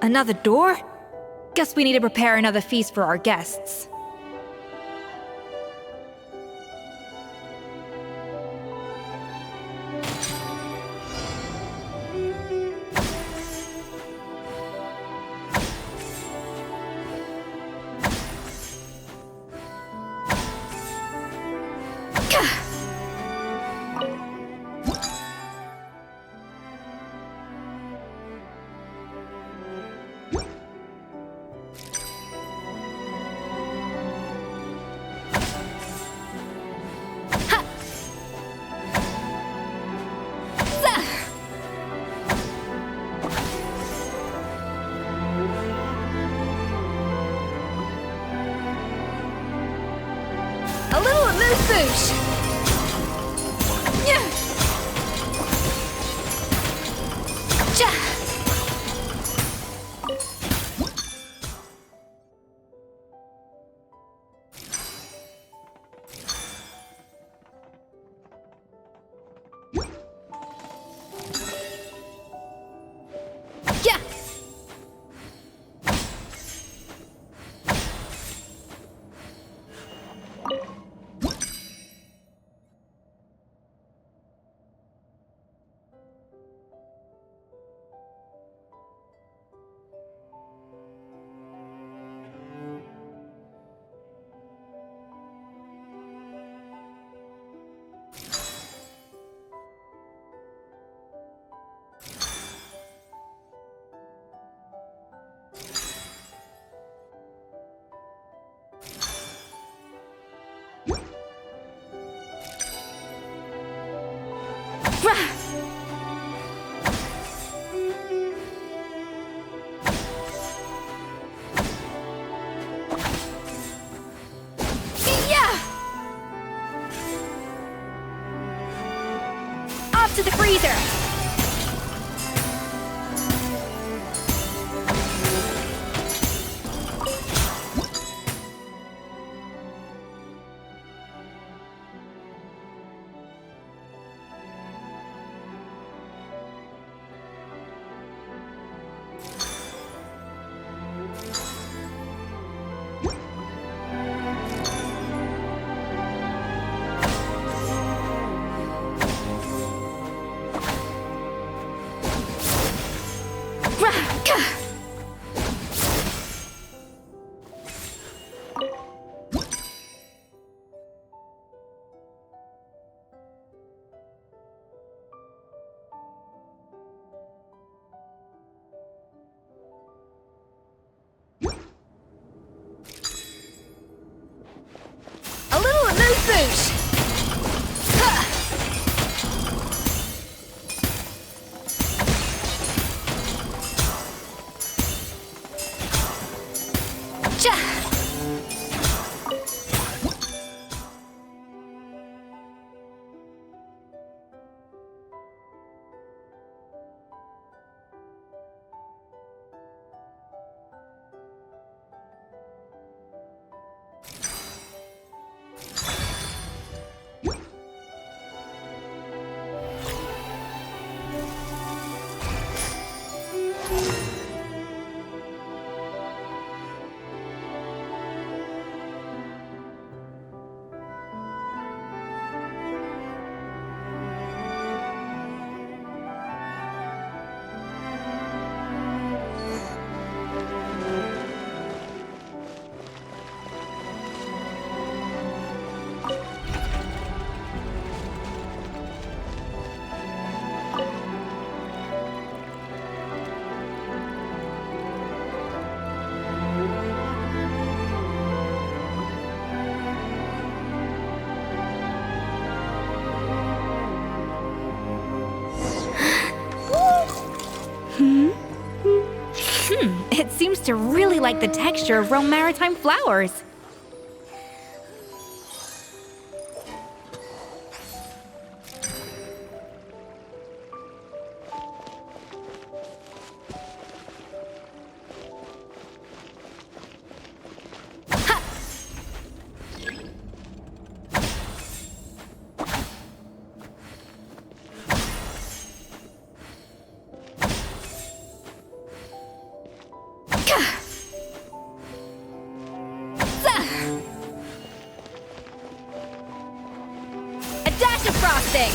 F: Another door? Guess we need to prepare another feast for our guests. Boosh! Yeah! Ja! Yeah! A little mood boost! It seems to really like the texture of Rome maritime flowers. Dash of frosting!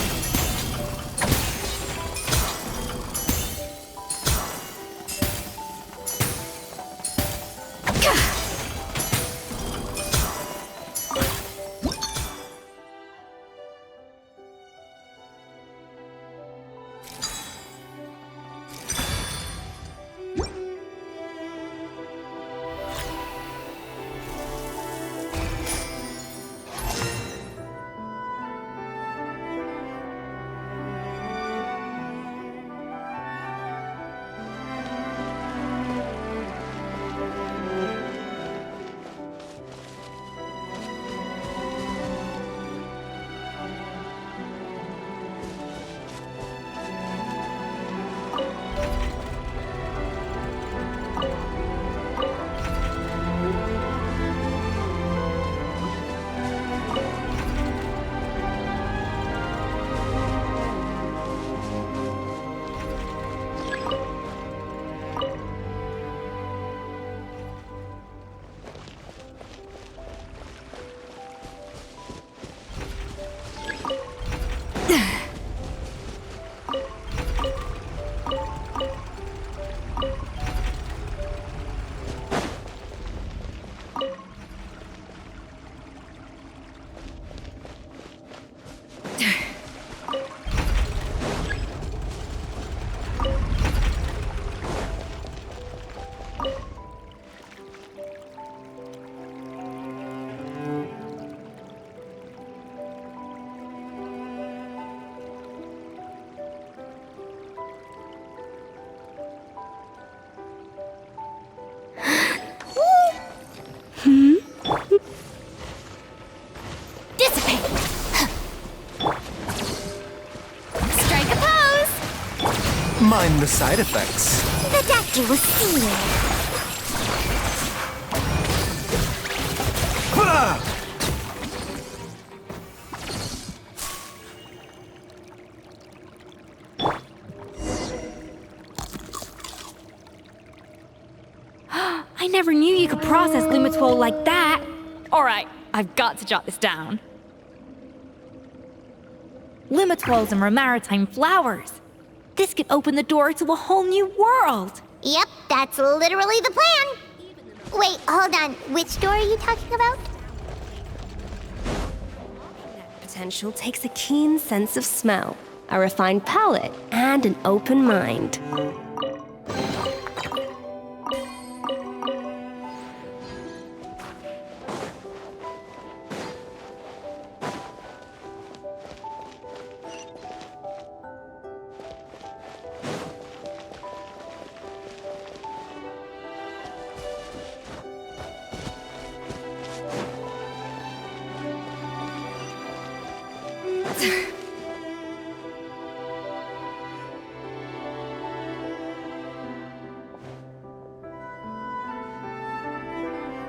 O: Mind the side effects.
M: The doctor will see you.
F: I never knew you could process Lumitwol like that. Alright, I've got to jot this down. Lumitwols and maritime flowers. This could open the door to a whole new world.
M: Yep, that's literally the plan. Wait, hold on. Which door are you talking about?
G: Potential takes a keen sense of smell, a refined palate, and an open mind.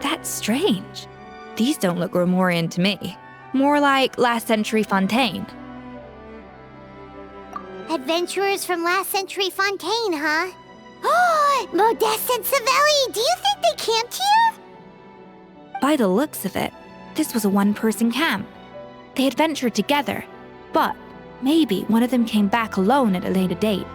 F: That's strange. These don't look Romorian to me. More like last century Fontaine.
M: Adventurers from last century Fontaine, huh? Oh, Modeste and Savelli, do you think they camped here?
F: By the looks of it, this was a one-person camp. They adventured together, but maybe one of them came back alone at a later date.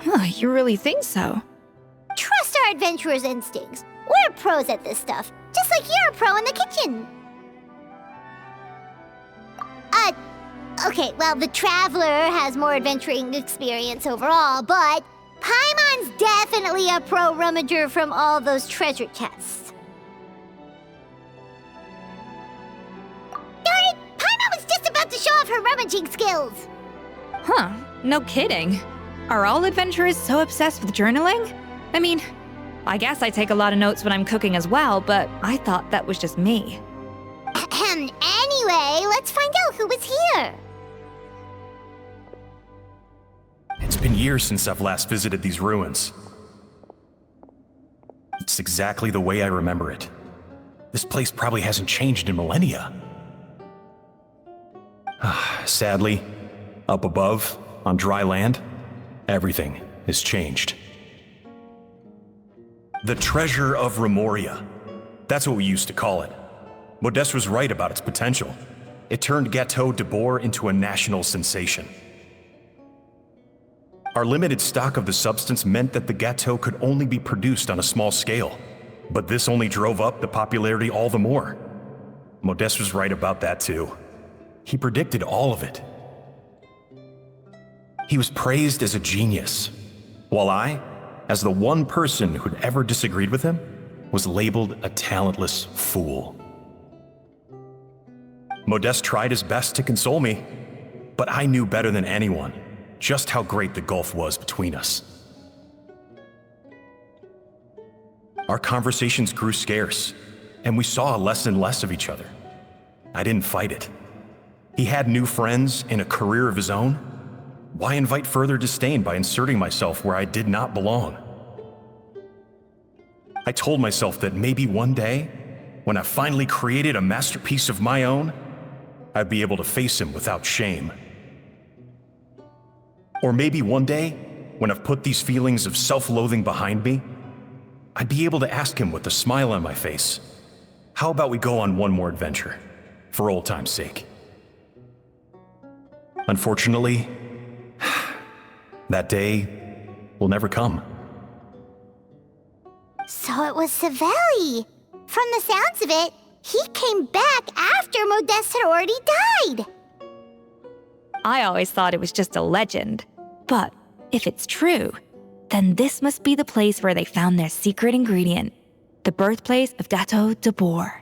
F: Huh, you really think so?
M: Trust our adventurers' instincts. We're pros at this stuff, just like you're a pro in the kitchen. Okay, well, the Traveler has more adventuring experience overall, but Paimon's definitely a pro rummager from all those treasure chests. Darn it! Paimon was just about to show off her rummaging skills!
F: Huh, no kidding. Are all adventurers so obsessed with journaling? I mean, I guess I take a lot of notes when I'm cooking as well, but I thought that was just me.
M: Anyway, let's find out who was here.
P: It's been years since I've last visited these ruins. It's exactly the way I remember it. This place probably hasn't changed in millennia. Sadly, up above, on dry land, everything has changed. The treasure of Remoria. That's what we used to call it. Modeste was right about its potential. It turned Gâteau de Bourg into a national sensation. Our limited stock of the substance meant that the gâteau could only be produced on a small scale. But this only drove up the popularity all the more. Modeste was right about that too. He predicted all of it. He was praised as a genius, while I, as the one person who'd ever disagreed with him, was labeled a talentless fool. Modeste tried his best to console me, but I knew better than anyone just how great the gulf was between us. Our conversations grew scarce, and we saw less and less of each other. I didn't fight it. He had new friends and a career of his own. Why invite further disdain by inserting myself where I did not belong? I told myself that maybe one day, when I finally created a masterpiece of my own, I'd be able to face him without shame. Or maybe one day, when I've put these feelings of self-loathing behind me, I'd be able to ask him with a smile on my face, how about we go on one more adventure, for old time's sake? Unfortunately, that day will never come.
M: So it was Savelli. From the sounds of it, he came back after Modeste had already died.
F: I always thought it was just a legend. But if it's true, then this must be the place where they found their secret ingredient, the birthplace of Gateau de Bourg.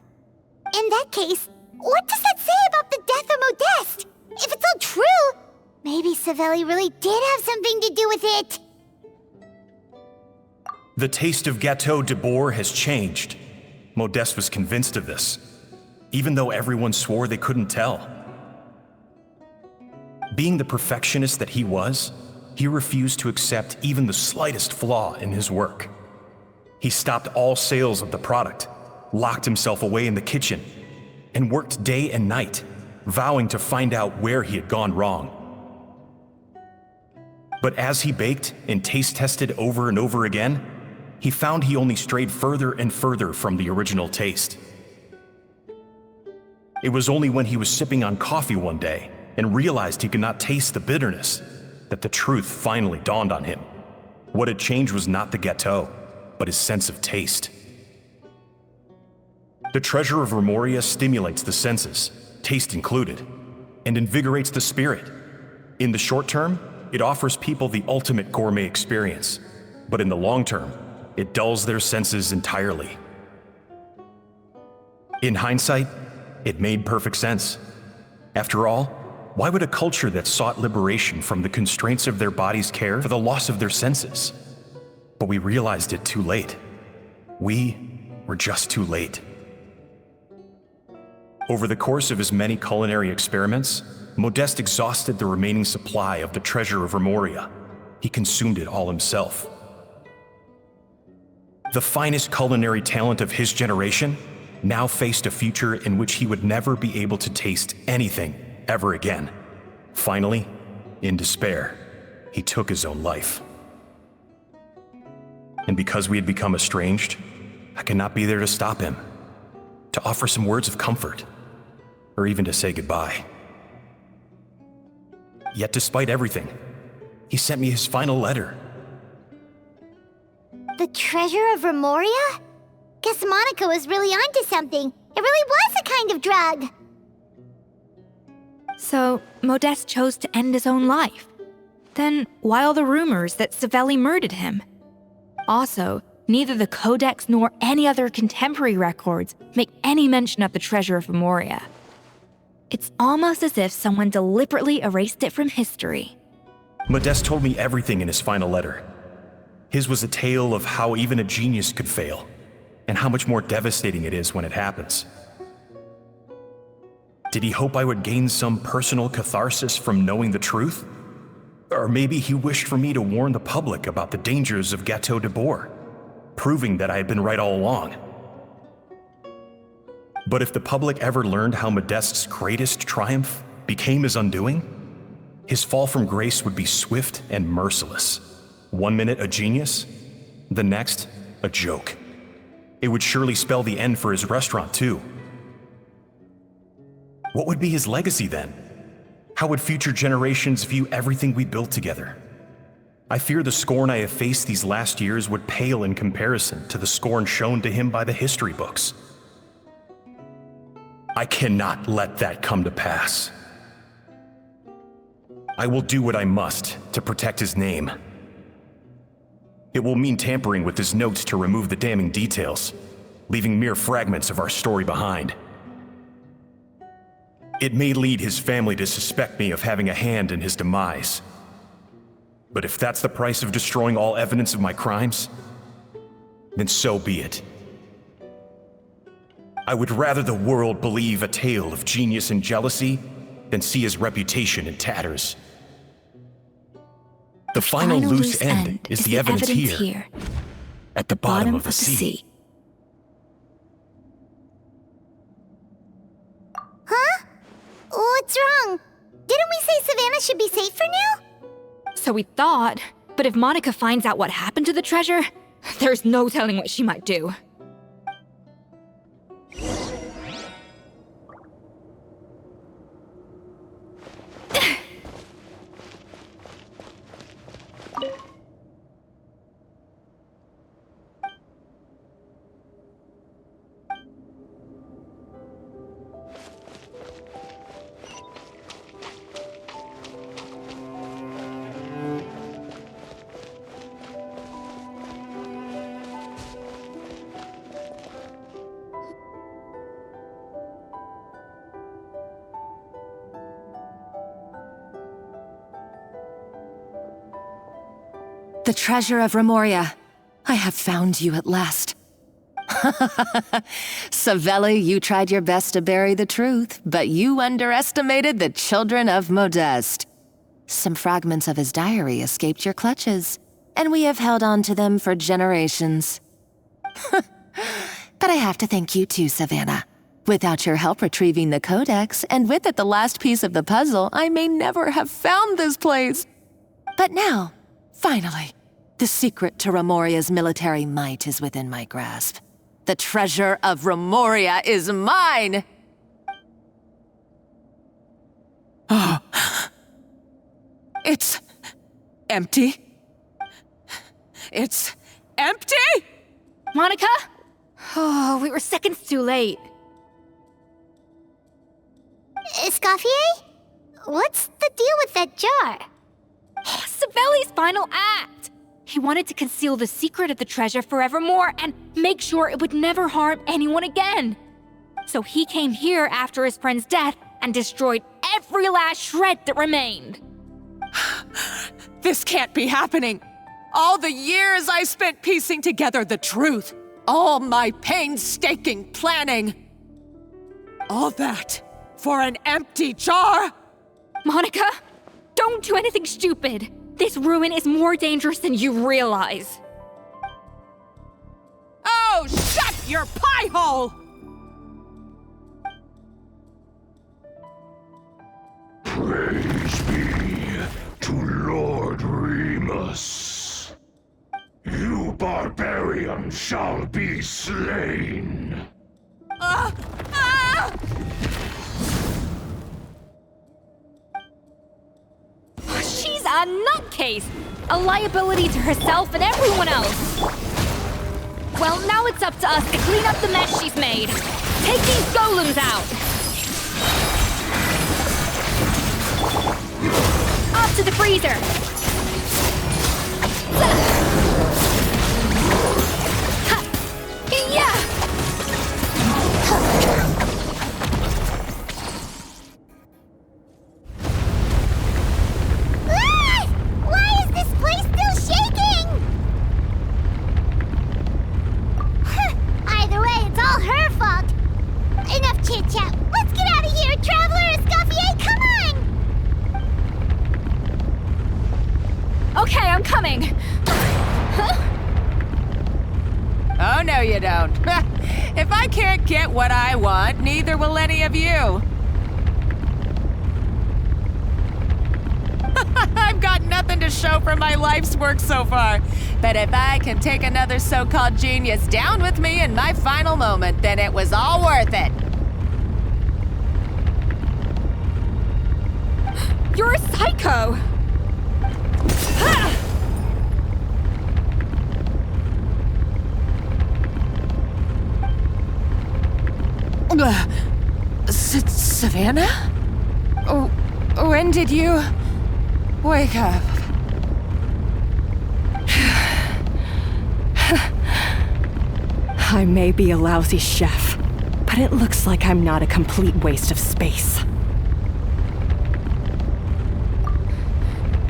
M: In that case, what does that say about the death of Modeste? If it's all true, maybe Savelli really did have something to do with it.
P: The taste of Gateau de Bourg has changed. Modeste was convinced of this, even though everyone swore they couldn't tell. Being the perfectionist that he was, he refused to accept even the slightest flaw in his work. He stopped all sales of the product, locked himself away in the kitchen, and worked day and night, vowing to find out where he had gone wrong. But as he baked and taste tested over and over again, he found he only strayed further and further from the original taste. It was only when he was sipping on coffee one day and realized he could not taste the bitterness that the truth finally dawned on him. What had changed was not the gâteau, but his sense of taste. The treasure of Remoria stimulates the senses, taste included, and invigorates the spirit. In the short term, it offers people the ultimate gourmet experience, but in the long term, it dulls their senses entirely. In hindsight, it made perfect sense. After all, why would a culture that sought liberation from the constraints of their bodies care for the loss of their senses? But we realized it too late. We were just too late. Over the course of his many culinary experiments, Modeste exhausted the remaining supply of the treasure of Remoria. He consumed it all himself. The finest culinary talent of his generation now faced a future in which he would never be able to taste anything ever again. Finally, in despair, he took his own life. And because we had become estranged, I could not be there to stop him, to offer some words of comfort, or even to say goodbye. Yet despite everything, he sent me his final letter.
M: The treasure of Remoria? Guess Monica was really onto something. It really was a kind of drug.
F: So, Modeste chose to end his own life. Then, why all the rumors that Savelli murdered him? Also, neither the Codex nor any other contemporary records make any mention of the treasure of Remoria. It's almost as if someone deliberately erased it from history.
P: Modeste told me everything in his final letter. His was a tale of how even a genius could fail, and how much more devastating it is when it happens. Did he hope I would gain some personal catharsis from knowing the truth? Or maybe he wished for me to warn the public about the dangers of Gateau de Bourg, proving that I had been right all along. But if the public ever learned how Modeste's greatest triumph became his undoing, his fall from grace would be swift and merciless. One minute a genius, the next a joke. It would surely spell the end for his restaurant too. What would be his legacy then? How would future generations view everything we built together? I fear the scorn I have faced these last years would pale in comparison to the scorn shown to him by the history books. I cannot let that come to pass. I will do what I must to protect his name. It will mean tampering with his notes to remove the damning details, leaving mere fragments of our story behind. It may lead his family to suspect me of having a hand in his demise. But if that's the price of destroying all evidence of my crimes, then so be it. I would rather the world believe a tale of genius and jealousy than see his reputation in tatters. The final loose end is the evidence here, at the bottom of the sea.
M: Huh? What's wrong? Didn't we say Savannah should be safe for now?
F: So we thought, but if Monica finds out what happened to the treasure, there's no telling what she might do.
Q: The treasure of Remoria. I have found you at last. Savelli, you tried your best to bury the truth, but you underestimated the children of Modeste. Some fragments of his diary escaped your clutches, and we have held on to them for generations. But I have to thank you too, Savannah. Without your help retrieving the codex, and with it the last piece of the puzzle, I may never have found this place. But now, finally, the secret to Remoria's military might is within my grasp. The treasure of Remoria is mine! Oh. It's empty. It's empty?
F: Monica? Oh, we were seconds too late.
M: Escoffier? What's the deal with that jar?
F: Savelli's final act! He wanted to conceal the secret of the treasure forevermore and make sure it would never harm anyone again. So he came here after his friend's death and destroyed every last shred that remained.
Q: This can't be happening. All the years I spent piecing together the truth. All my painstaking planning. All that for an empty jar?
F: Monica, don't do anything stupid. This ruin is more dangerous than you realize.
Q: Oh, shut your pie hole!
R: Praise be to Lord Remus. You barbarian shall be slain.
F: She's a nutcase! A liability to herself and everyone else! Well, now it's up to us to clean up the mess she's made. Take these golems out! Off to the freezer! Yeah!
M: Why is this place still shaking? Either way, it's all her fault. Enough chit-chat. Let's get out of here, Traveler! Escoffier, come on!
F: Okay, I'm coming.
Q: Oh, no you don't. If I can't get what I want, neither will any of you. I've got nothing to show for my life's work so far. But if I can take another so-called genius down with me in my final moment, then it was all worth it.
F: You're a psycho!
Q: Savannah? Oh, when did you wake up?
G: I may be a lousy chef, but it looks like I'm not a complete waste of space.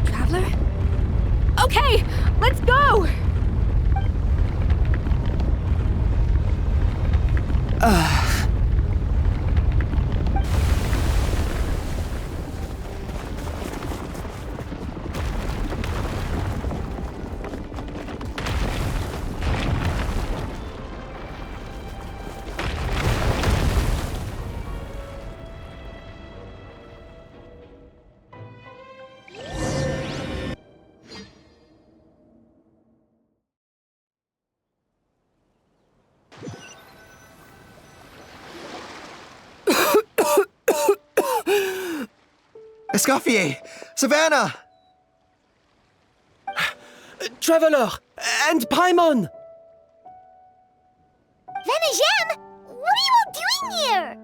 F: Traveler? Okay, let's go!
K: Escoffier! Savannah!
E: Traveler! And Paimon!
M: Venegem, what are you all doing here?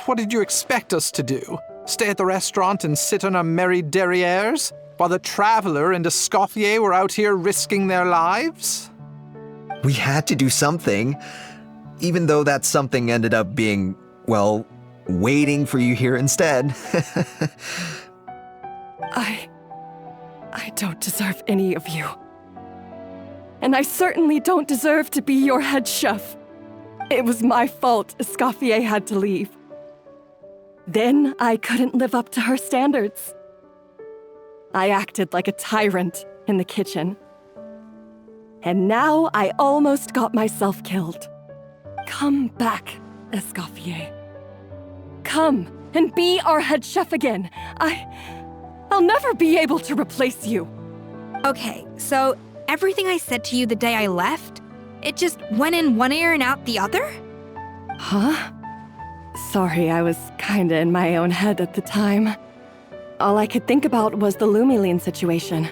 J: What did you expect us to do? Stay at the restaurant and sit on our merry derrieres while the Traveler and Escoffier were out here risking their lives?
K: We had to do something, even though that something ended up being, well, waiting for you here instead.
G: I don't deserve any of you. And I certainly don't deserve to be your head chef. It was my fault Escoffier had to leave. Then I couldn't live up to her standards. I acted like a tyrant in the kitchen. And now I almost got myself killed. Come back, Escoffier. Come and be our head chef again. I'll never be able to replace you.
F: Okay, so everything I said to you the day I left, it just went in one ear and out the other?
G: Huh? Sorry, I was kinda in my own head at the time. All I could think about was the Lumiline situation.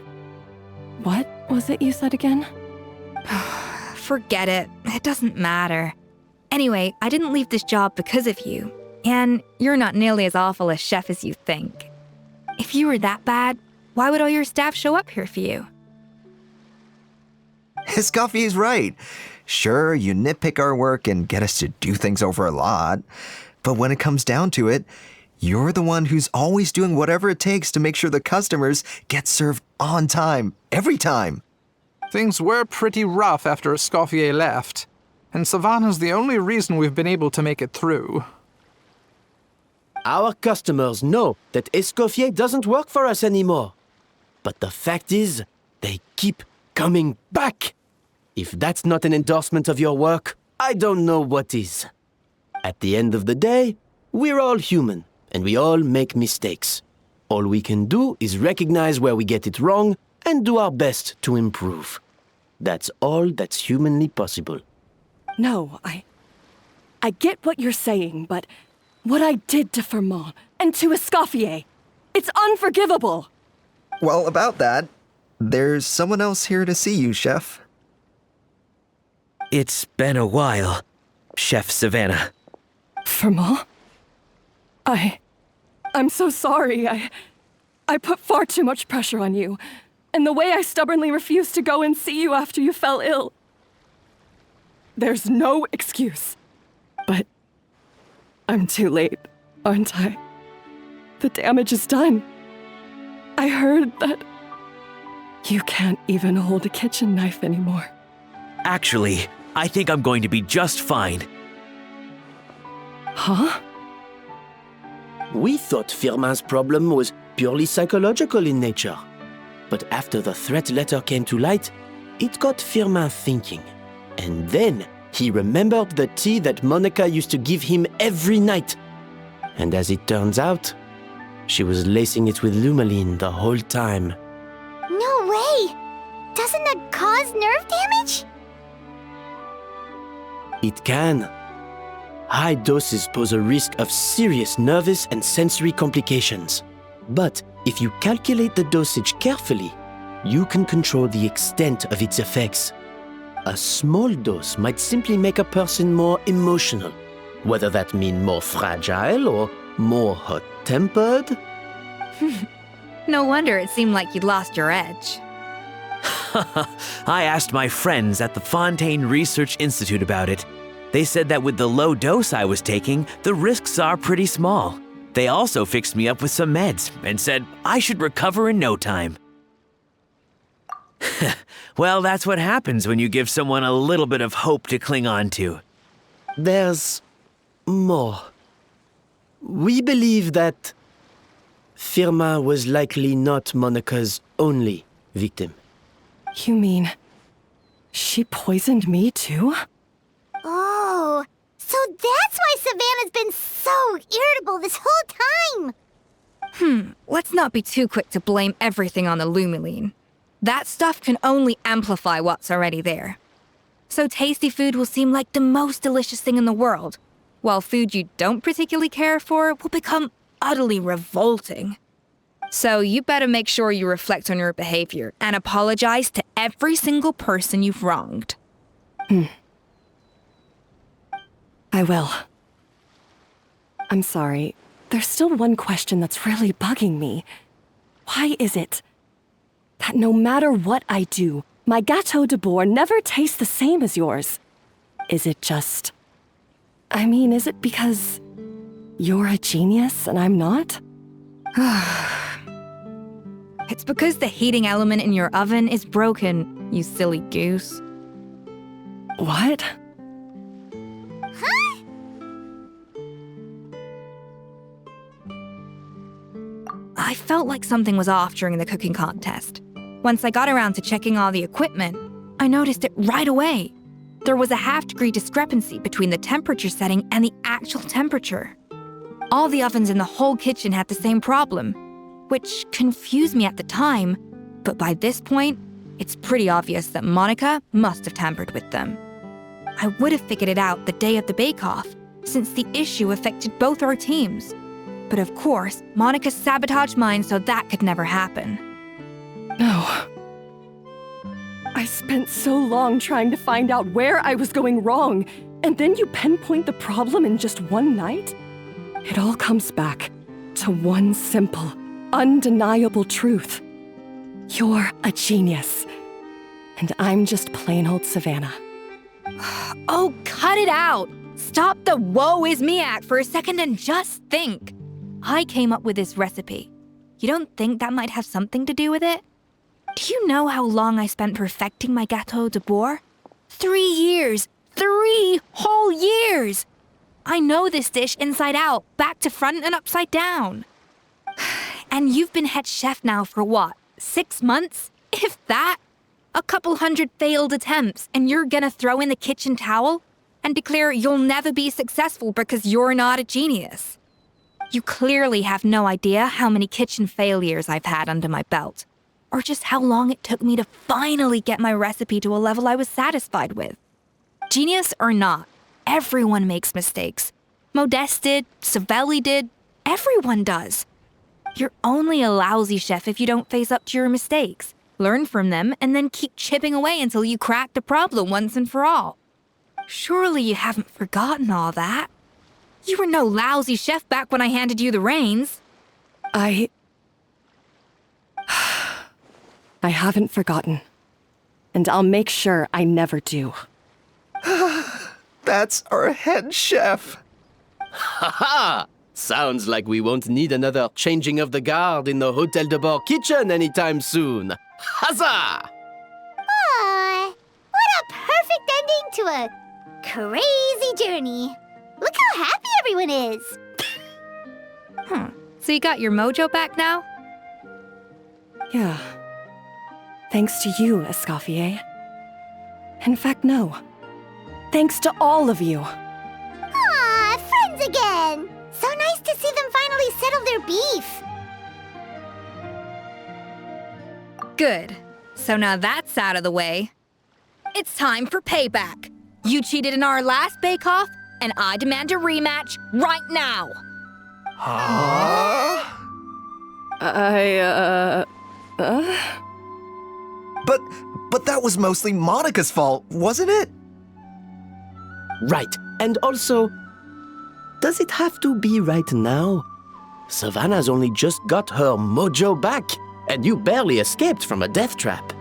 G: What was it you said again?
F: Forget it. It doesn't matter. Anyway, I didn't leave this job because of you. And you're not nearly as awful a chef as you think. If you were that bad, why would all your staff show up here for you?
K: Escoffier's right. Sure, you nitpick our work and get us to do things over a lot. But when it comes down to it, you're the one who's always doing whatever it takes to make sure the customers get served on time, every time.
J: Things were pretty rough after Escoffier left, and Savannah's the only reason we've been able to make it through.
E: Our customers know that Escoffier doesn't work for us anymore. But the fact is, they keep coming back. If that's not an endorsement of your work, I don't know what is. At the end of the day, we're all human, and we all make mistakes. All we can do is recognize where we get it wrong and do our best to improve. That's all that's humanly possible.
G: No, I get what you're saying, but what I did to Firmin and to Escoffier, it's unforgivable.
K: Well, about that, there's someone else here to see you, Chef.
N: It's been a while, Chef Savannah.
G: Firmin? I'm so sorry. I put far too much pressure on you. And the way I stubbornly refused to go and see you after you fell ill. There's no excuse. But I'm too late, aren't I? The damage is done. I heard that you can't even hold a kitchen knife anymore.
N: Actually, I think I'm going to be just fine.
G: Huh?
E: We thought Firmin's problem was purely psychological in nature. But after the threat letter came to light, it got Firmin thinking. And then he remembered the tea that Monica used to give him every night. And as it turns out, she was lacing it with Lumiline the whole time.
M: No way! Doesn't that cause nerve damage?
E: It can. High doses pose a risk of serious nervous and sensory complications. But if you calculate the dosage carefully, you can control the extent of its effects. A small dose might simply make a person more emotional, whether that means more fragile or more hot-tempered.
F: No wonder it seemed like you'd lost your edge.
N: I asked my friends at the Fontaine Research Institute about it. They said that with the low dose I was taking, the risks are pretty small. They also fixed me up with some meds and said I should recover in no time. Well, that's what happens when you give someone a little bit of hope to cling on to.
E: There's more. We believe that Firmin was likely not Monica's only victim.
G: You mean she poisoned me too?
M: Oh, so that's why Savannah's been so irritable this whole time!
F: Let's not be too quick to blame everything on the Lumiline. That stuff can only amplify what's already there. So tasty food will seem like the most delicious thing in the world, while food you don't particularly care for will become utterly revolting. So you better make sure you reflect on your behavior and apologize to every single person you've wronged.
G: I will. I'm sorry. There's still one question that's really bugging me. Why is it that no matter what I do, my Gâteau de Bourg never tastes the same as yours? Is it just... is it because you're a genius and I'm not?
F: It's because the heating element in your oven is broken, you silly goose.
G: What?
M: Huh?
F: I felt like something was off during the cooking contest. Once I got around to checking all the equipment, I noticed it right away. There was a half-degree discrepancy between the temperature setting and the actual temperature. All the ovens in the whole kitchen had the same problem, which confused me at the time, but by this point, it's pretty obvious that Monica must have tampered with them. I would have figured it out the day of the bake-off, since the issue affected both our teams. But of course, Monica sabotaged mine so that could never happen.
G: No. I spent so long trying to find out where I was going wrong, and then you pinpoint the problem in just one night? It all comes back to one simple, undeniable truth. You're a genius, and I'm just plain old Savannah.
F: Oh, cut it out! Stop the woe is me act for a second and just think. I came up with this recipe. You don't think that might have something to do with it? Do you know how long I spent perfecting my gâteau de bois? 3 years! 3 whole years! I know this dish inside out, back to front and upside down. And you've been head chef now for what, 6 months? If that? A couple hundred failed attempts, and you're gonna throw in the kitchen towel and declare you'll never be successful because you're not a genius. You clearly have no idea how many kitchen failures I've had under my belt, or just how long it took me to finally get my recipe to a level I was satisfied with. Genius or not, everyone makes mistakes. Modeste did, Savelli did, everyone does. You're only a lousy chef if you don't face up to your mistakes, learn from them, and then keep chipping away until you crack the problem once and for all. Surely you haven't forgotten all that. You were no lousy chef back when I handed you the reins.
G: I haven't forgotten. And I'll make sure I never do.
E: That's our head chef. Ha ha! Sounds like we won't need another changing of the guard in the Hôtel de Bord kitchen anytime soon. Huzzah!
M: Aw, what a perfect ending to a crazy journey. Look how happy everyone is.
F: So you got your mojo back now?
G: Yeah. Thanks to you, Escoffier. In fact, no. Thanks to all of you.
M: Aw, friends again. So nice to see them finally settle their beef.
F: Good. So now that's out of the way. It's time for payback. You cheated in our last bake-off, and I demand a rematch right now.
K: Huh? But that was mostly Monica's fault, wasn't it?
E: Right. And also, does it have to be right now? Savannah's only just got her mojo back, and you barely escaped from a death trap.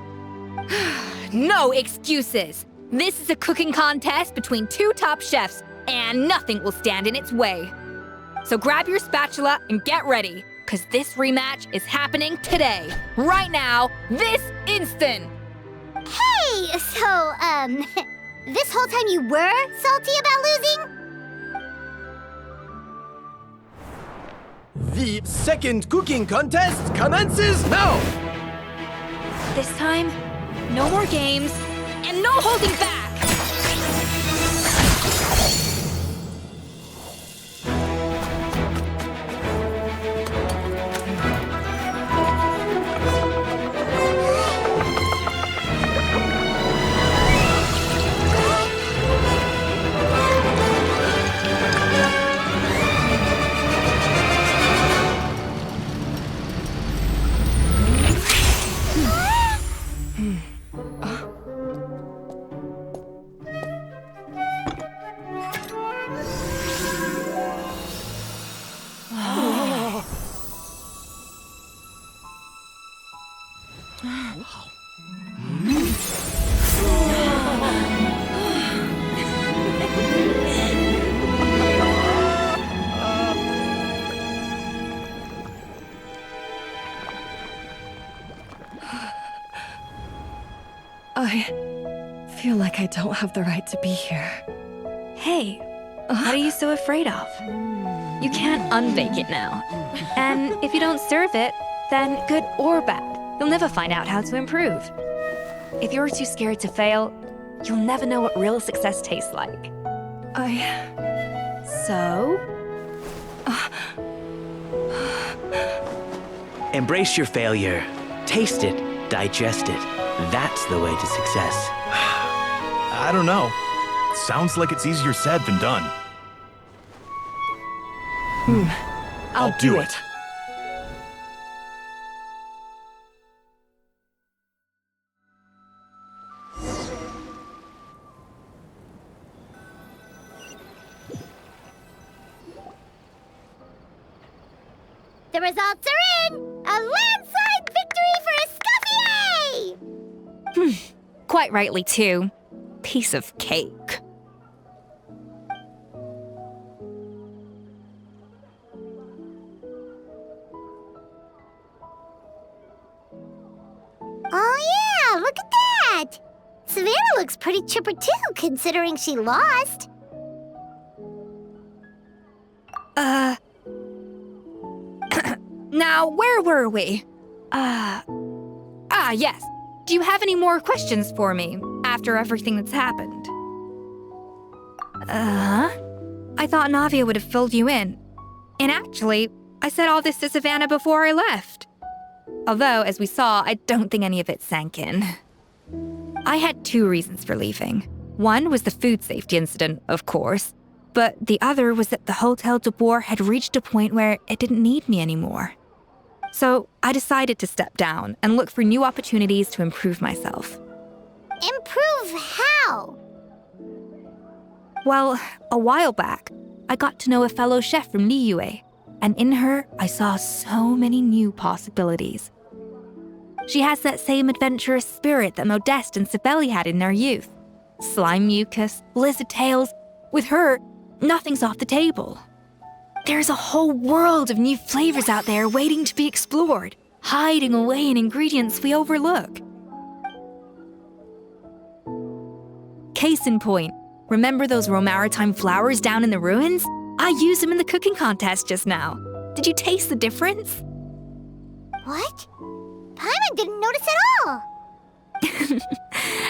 F: No excuses. This is a cooking contest between 2 top chefs, and nothing will stand in its way. So grab your spatula and get ready, because this rematch is happening today, right now, this instant.
M: Hey, so, this whole time you were salty about losing?
E: The second cooking contest commences now!
F: This time, no more games, and no holding back!
G: I feel like I don't have the right to be here.
F: Hey, what are you so afraid of? You can't unbake it now. And if you don't serve it, then good or bad, you'll never find out how to improve. If you're too scared to fail, you'll never know what real success tastes like. So?
N: Embrace your failure. Taste it. Digest it. That's the way to success.
P: I don't know. Sounds like it's easier said than done.
G: I'll do it.
M: The results are in! A landslide victory for Escoffier!
F: Quite rightly, too. Piece of cake.
M: Oh yeah, look at that! Savannah looks pretty chipper too, considering she lost.
F: Now, where were we? Yes. Do you have any more questions for me after everything that's happened? I thought Navia would have filled you in. And actually, I said all this to Savannah before I left. Although, as we saw, I don't think any of it sank in. I had 2 reasons for leaving. One was the food safety incident, of course, but the other was that the Hotel de Boer had reached a point where it didn't need me anymore. So I decided to step down and look for new opportunities to improve myself.
M: Improve how?
F: Well, a while back, I got to know a fellow chef from Liyue, and in her, I saw so many new possibilities. She has that same adventurous spirit that Modeste and Sibeli had in their youth. Slime mucus, lizard tails. With her, nothing's off the table. There's a whole world of new flavors out there waiting to be explored, hiding away in ingredients we overlook. Case in point, remember those Romaritime flowers down in the ruins? I used them in the cooking contest just now. Did you taste the difference?
M: What? Paimon didn't notice at all.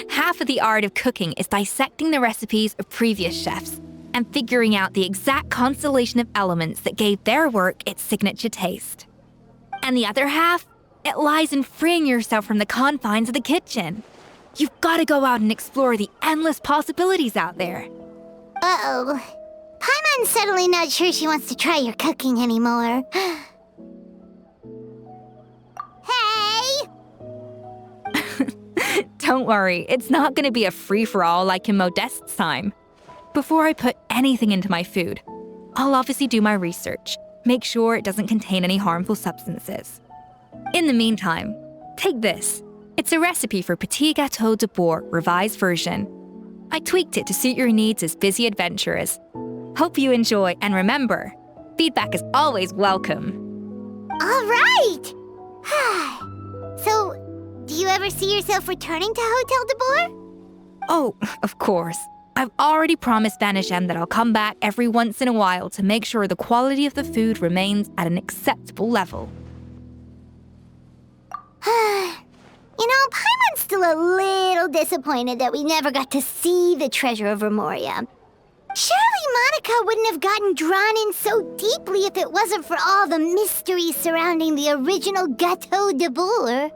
F: Half of the art of cooking is dissecting the recipes of previous chefs and figuring out the exact constellation of elements that gave their work its signature taste. And the other half, it lies in freeing yourself from the confines of the kitchen. You've got to go out and explore the endless possibilities out there.
M: Uh-oh. Paimon's suddenly not sure she wants to try your cooking anymore. Hey!
F: Don't worry, it's not going to be a free-for-all like in Modeste's time. Before I put anything into my food, I'll obviously do my research, make sure it doesn't contain any harmful substances. In the meantime, take this. It's a recipe for Petit Gâteau de Boer, revised version. I tweaked it to suit your needs as busy adventurers. Hope you enjoy, and remember, feedback is always welcome.
M: All right! So, do you ever see yourself returning to Hotel de Boer?
F: Oh, of course. I've already promised Vanisham that I'll come back every once in a while to make sure the quality of the food remains at an acceptable level.
M: You know, Paimon's still a little disappointed that we never got to see the treasure of Remoria. Surely Monica wouldn't have gotten drawn in so deeply if it wasn't for all the mystery surrounding the original Gâteau de Boer.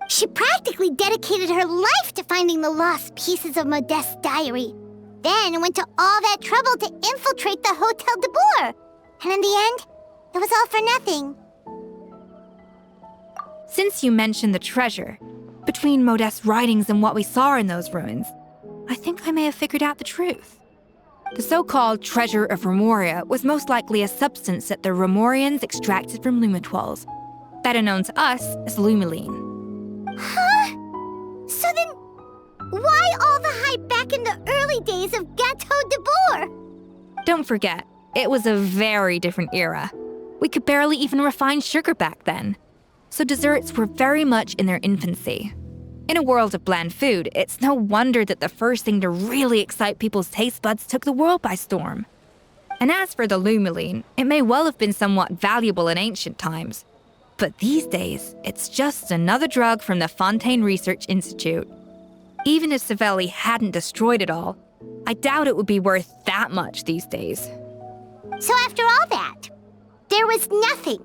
M: She practically dedicated her life to finding the lost pieces of Modeste's diary, then went to all that trouble to infiltrate the Hotel de Boer. And in the end, it was all for nothing.
F: Since you mentioned the treasure, between Modeste's writings and what we saw in those ruins, I think I may have figured out the truth. The so-called treasure of Remoria was most likely a substance that the Remorians extracted from Lumitoiles, better known to us as Lumiline.
M: Huh? So then, why all the hype back in the early days of Gâteau de Boer?
F: Don't forget, it was a very different era. We could barely even refine sugar back then, so desserts were very much in their infancy. In a world of bland food, it's no wonder that the first thing to really excite people's taste buds took the world by storm. And as for the lumoline, it may well have been somewhat valuable in ancient times. But these days, it's just another drug from the Fontaine Research Institute. Even if Savelli hadn't destroyed it all, I doubt it would be worth that much these days.
M: So after all that, there was nothing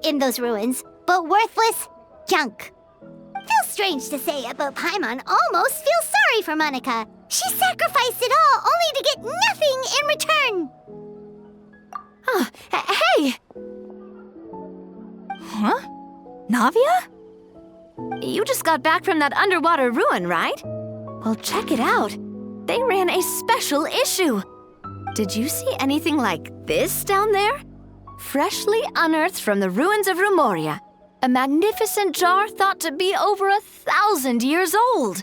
M: in those ruins but worthless junk. Feels strange to say it, but Paimon almost feels sorry for Monica. She sacrificed it all only to get nothing in return.
F: Oh, hey! Huh? Navia?
A: You just got back from that underwater ruin, right? Well, check it out. They ran a special issue. Did you see anything like this down there? Freshly unearthed from the ruins of Rumoria. A magnificent jar thought to be over 1,000 years old.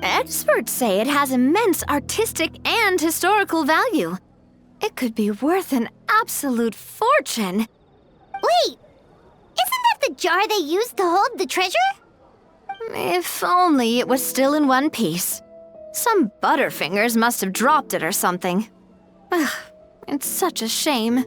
A: Experts say it has immense artistic and historical value. It could be worth an absolute fortune.
M: Wait, isn't that the jar they used to hold the treasure?
A: If only it was still in one piece. Some butterfingers must have dropped it or something. Ugh, it's such a shame.